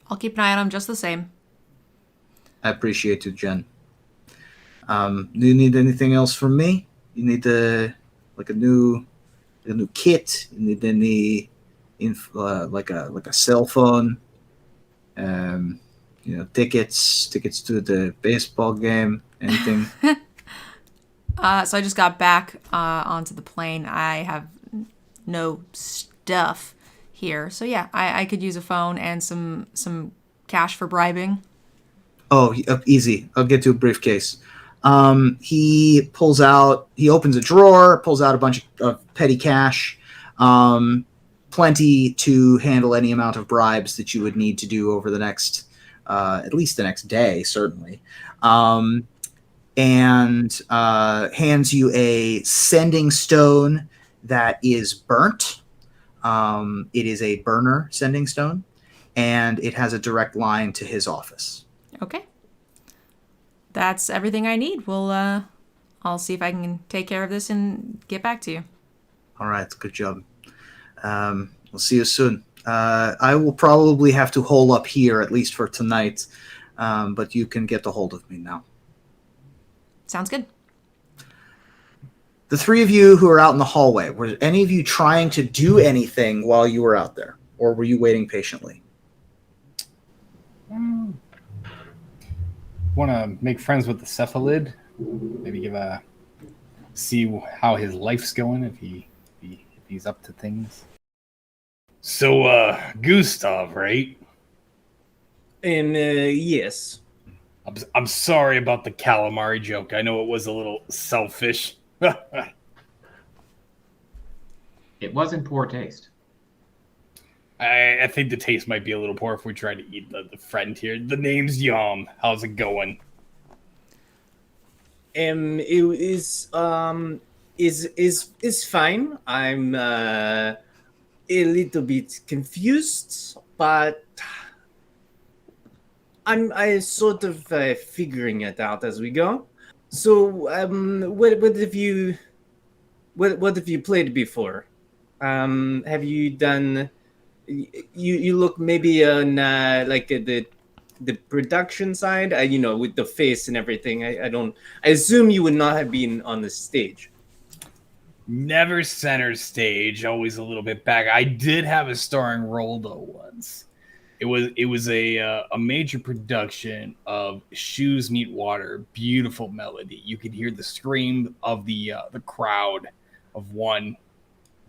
I'll keep an eye on them just the same. I appreciate you, Jen. Do you need anything else from me? You need a new kit? You need any like a cell phone? Tickets to the baseball game, anything? So I just got back onto the plane. I have no stuff here. So yeah, I could use a phone and some cash for bribing. Oh, easy. I'll get to a briefcase. He opens a drawer, pulls out a bunch of petty cash, plenty to handle any amount of bribes that you would need to do over the next, at least the next day, certainly. And hands you a sending stone that is burnt. It is a burner sending stone, and it has a direct line to his office. Okay. That's everything I need. I'll see if I can take care of this and get back to you. All right, good job. We'll see you soon. I will probably have to hole up here, at least for tonight, but you can get a hold of me now. Sounds good. The three of you who are out in the hallway, were any of you trying to do anything while you were out there, or were you waiting patiently? Want to make friends with the cephalid? Maybe see how his life's going if he's up to things. So, Gustav, right? Yes. I'm sorry about the calamari joke. I know it was a little selfish. It was in poor taste. I think the taste might be a little poor if we try to eat the friend here. The name's Yom. How's it going? It is fine. I'm a little bit confused, but I sort of figuring it out as we go. So, what have you played before? Have you done? You look maybe on like the production side, with the face and everything. I assume you would not have been on the stage. Never center stage, always a little bit back. I did have a starring role though once. It was a major production of Shoes Meet Water. Beautiful melody. You could hear the scream of the crowd of one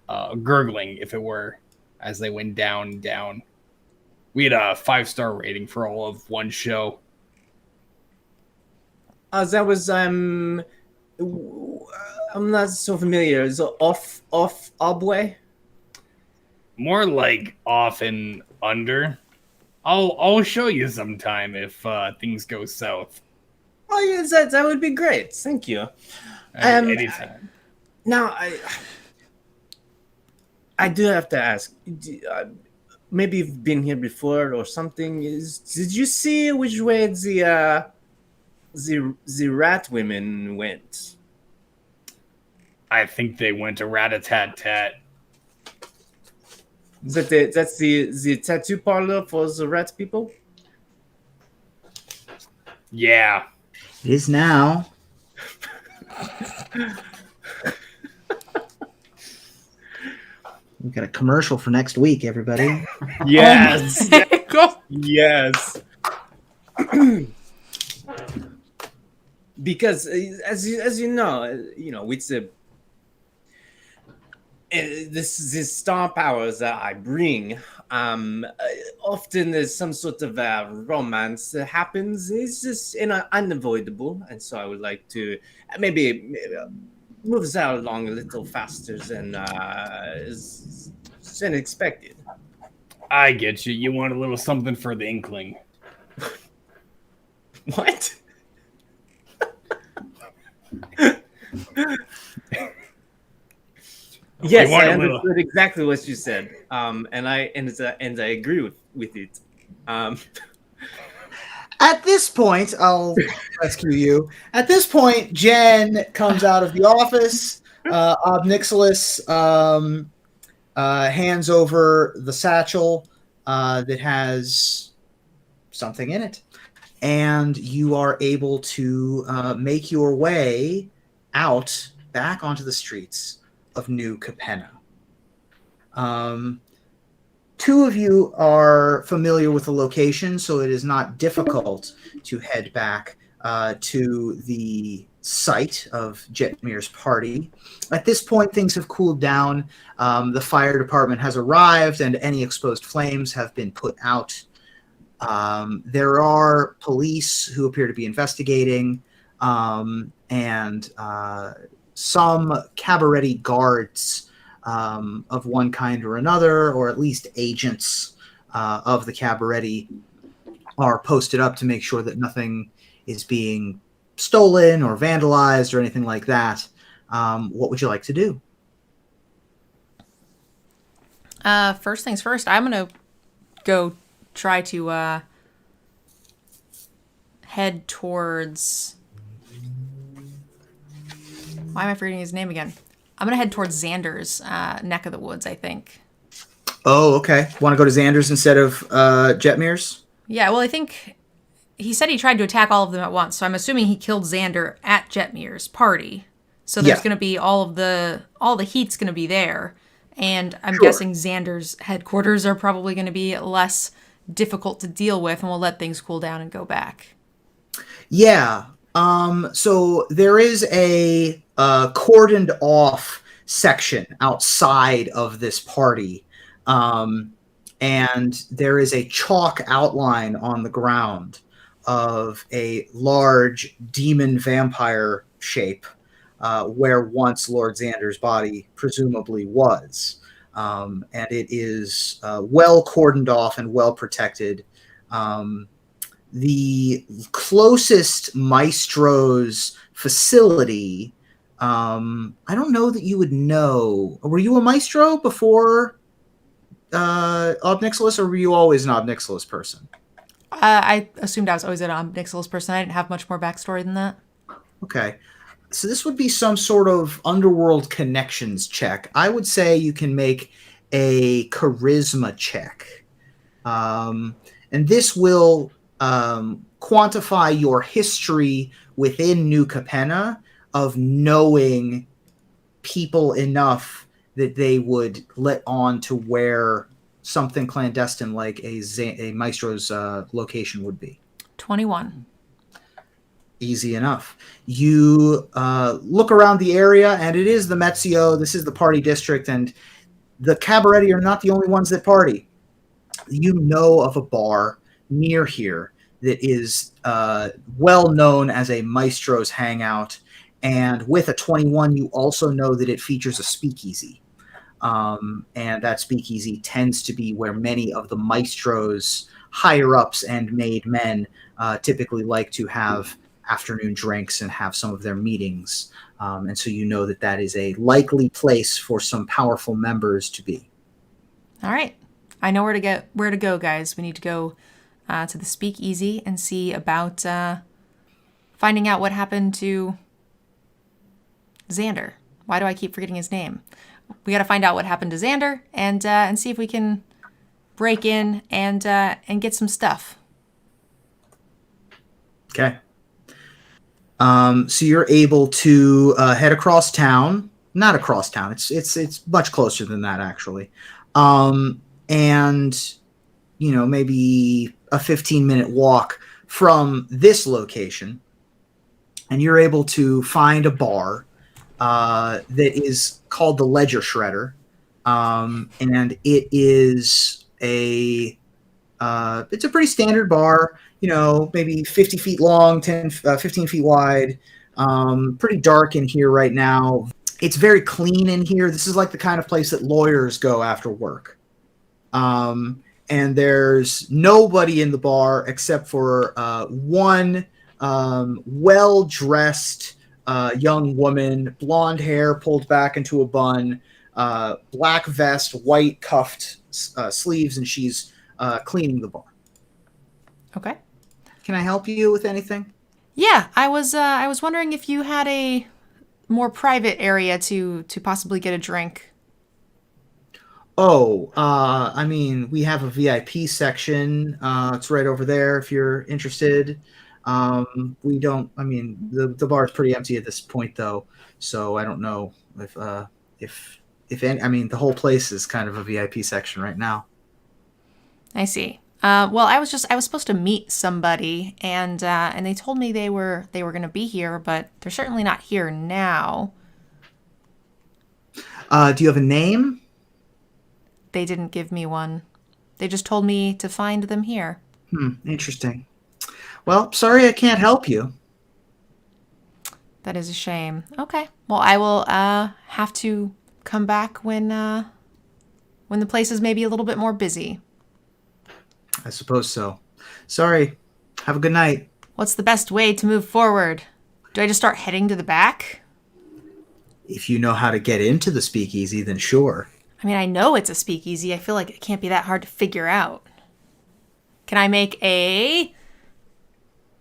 gurgling, if it were, as they went down and down. We had a 5-star rating for all of one show. That was I'm not so familiar. Is it off Obway? More like off and under. I'll show you sometime if things go south. Oh yes, that would be great. Thank you. Anytime. Now I do have to ask. Maybe you've been here before or something. Did you see which way the rat women went? I think they went to rat-a-tat-tat. That's the tattoo parlor for the rat people? Yeah. It is now. We've got a commercial for next week, everybody. Yes. Yes. Because as you know, it's this star powers that I bring, Often there's some sort of romance that happens. It's just unavoidable, and so I would like to maybe move us out along a little faster than expected. I get you. You want a little something for the Inkling. What? Yes, I understood exactly what you said, and I agree with it. At this point, I'll rescue you. At this point, Jen comes out of the office. Obnixilis hands over the satchel that has something in it, and you are able to make your way out back onto the streets of New Capenna. Two of you are familiar with the location, so it is not difficult to head back to the site of Jetmir's party. At this point, things have cooled down. The fire department has arrived, and any exposed flames have been put out. There are police who appear to be investigating, and some cabaret guards of one kind or another, or at least agents of the cabaret, are posted up to make sure that nothing is being stolen or vandalized or anything like that. What would you like to do? First things first, I'm going to go try to head towards... Why am I forgetting his name again? I'm going to head towards Xander's neck of the woods, I think. Oh, okay. Want to go to Xander's instead of Jetmir's? Yeah, well, I think he said he tried to attack all of them at once, so I'm assuming he killed Xander at Jetmir's party. So there's going to be all the heat's going to be there, and I'm guessing Xander's headquarters are probably going to be less difficult to deal with, and we'll let things cool down and go back. Yeah. So there is a cordoned off section outside of this party. And there is a chalk outline on the ground of a large demon vampire shape where once Lord Xander's body presumably was. And it is well cordoned off and well protected. The closest maestro's facility, I don't know that you would know. Were you a maestro before Obnixilis, or were you always an Obnixilis person? I assumed I was always an Obnixilis person. I didn't have much more backstory than that. Okay. So this would be some sort of underworld connections check. I would say you can make a charisma check. And this will quantify your history within New Capenna of knowing people enough that they would let on to where something clandestine like a maestro's location would be. 21. Easy enough. You look around the area, and it is the Metzio. This is the party district, and the cabaret are not the only ones that party. You know of a bar near here that is well known as a maestro's hangout, and with a 21, you also know that it features a speakeasy. And that speakeasy tends to be where many of the maestros, higher-ups, and made men typically like to have afternoon drinks and have some of their meetings. And so you know that that is a likely place for some powerful members to be. All right. I know where to go, guys. We need to go to the speakeasy and see about finding out what happened to Xander. Why do I keep forgetting his name? We got to find out what happened to Xander and see if we can break in and get some stuff. Okay. So you're able to head across town. Not across town. It's much closer than that, actually. And maybe a 15-minute walk from this location, and you're able to find a bar that is called the Ledger Shredder, and it is it's a pretty standard bar, maybe 50 feet long, 15 feet wide. Pretty dark in here right now. It's very clean in here. This is like the kind of place that lawyers go after work. And there's nobody in the bar except for one well-dressed young woman, blonde hair pulled back into a bun, black vest, white cuffed sleeves, and she's cleaning the bar. Okay. Can I help you with anything? Yeah, I was wondering if you had a more private area to possibly get a drink. Oh, I mean, we have a VIP section. It's right over there if you're interested. We don't. I mean, the bar is pretty empty at this point, though. So I don't know if any. I mean, the whole place is kind of a VIP section right now. I see. Well, I was supposed to meet somebody, and they told me they were going to be here, but they're certainly not here now. Do you have a name? They didn't give me one. They just told me to find them here. Interesting. Well, sorry I can't help you. That is a shame. Okay. Well, I will have to come back when the place is maybe a little bit more busy. I suppose so. Sorry. Have a good night. What's the best way to move forward? Do I just start heading to the back? If you know how to get into the speakeasy, then sure. I mean, I know it's a speakeasy. I feel like it can't be that hard to figure out. Can I make a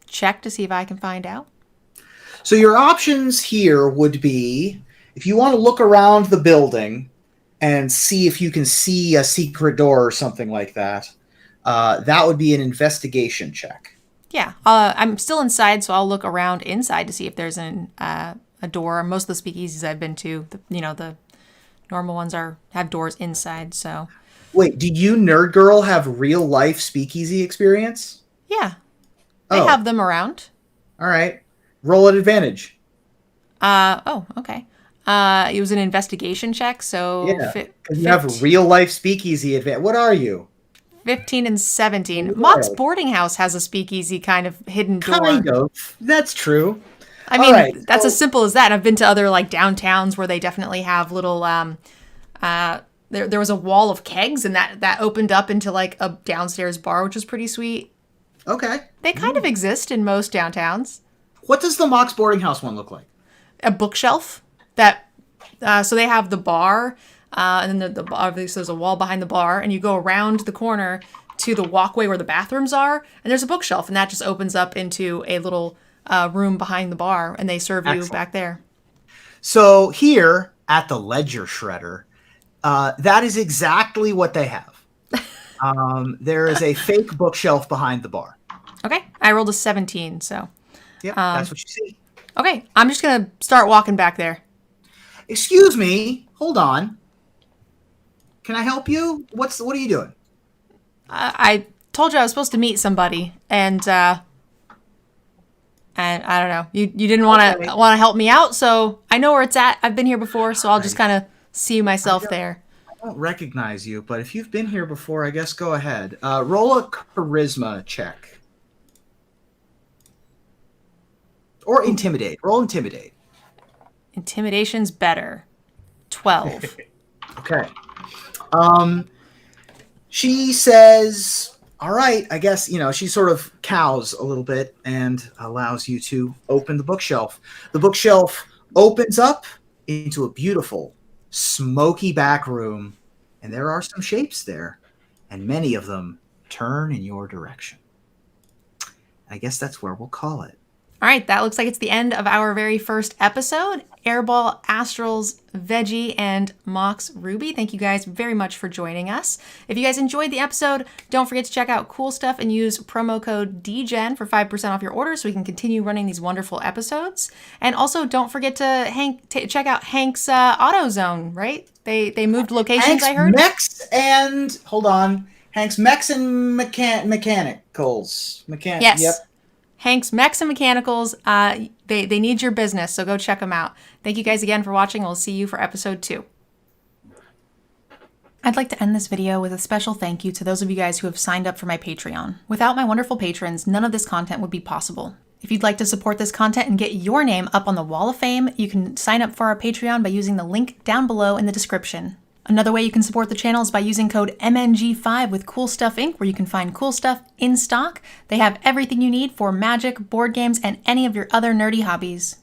check to see if I can find out? So your options here would be, if you want to look around the building and see if you can see a secret door or something like that, that would be an investigation check. Yeah, I'm still inside, so I'll look around inside to see if there's a door. Most of the speakeasies I've been to, the normal ones have doors inside. So, wait, did you Nerd Girl have real life speakeasy experience? Yeah, they have them around. All right, roll at advantage. Okay. It was an investigation check, so yeah, you have real life speakeasy advantage. What are you? 15 and 17. Mox Boarding House has a speakeasy kind of hidden door. Kind of. That's true. I mean, that's as simple as that. I've been to other like downtowns where they definitely have little there was a wall of kegs, and that opened up into like a downstairs bar, which was pretty sweet. Okay. They kind of exist in most downtowns. What does the Mox Boarding House one look like? A bookshelf that so they have the bar, and then obviously there's a wall behind the bar, and you go around the corner to the walkway where the bathrooms are, and there's a bookshelf, and that just opens up into a little room behind the bar, and they serve you back there. So here at the Ledger Shredder, that is exactly what they have. There is a fake bookshelf behind the bar. Okay, I rolled a 17, so. Yep, that's what you see. Okay, I'm just gonna start walking back there. Excuse me, hold on. Can I help you? What are you doing? I told you I was supposed to meet somebody, and I don't know. You didn't want to help me out, so I know where it's at. I've been here before, so I'll just kind of see myself there. I don't recognize you, but if you've been here before, I guess go ahead. Roll a charisma check. Or intimidate. Roll intimidate. Intimidation's better. 12. Okay. She says, all right, I guess, she sort of cows a little bit and allows you to open the bookshelf. The bookshelf opens up into a beautiful, smoky back room, and there are some shapes there, and many of them turn in your direction. I guess that's where we'll call it. All right, that looks like it's the end of our very first episode. Airball, Astrals, Veggie, and MoxRuby. Thank you guys very much for joining us. If you guys enjoyed the episode, don't forget to check out Cool Stuff and use promo code DGEN for 5% off your order so we can continue running these wonderful episodes. And also, don't forget to check out Hank's AutoZone, right? They moved locations, Hank's I heard. Hank's Mechs and Mechanicals. Yes. Yep. Hank's Mechs and Mechanicals. They need your business, so go check them out. Thank you guys again for watching. We'll see you for episode 2. I'd like to end this video with a special thank you to those of you guys who have signed up for my Patreon. Without my wonderful patrons, none of this content would be possible. If you'd like to support this content and get your name up on the Wall of Fame, you can sign up for our Patreon by using the link down below in the description. Another way you can support the channel is by using code MNG5 with Cool Stuff Inc., where you can find cool stuff in stock. They have everything you need for Magic, board games, and any of your other nerdy hobbies.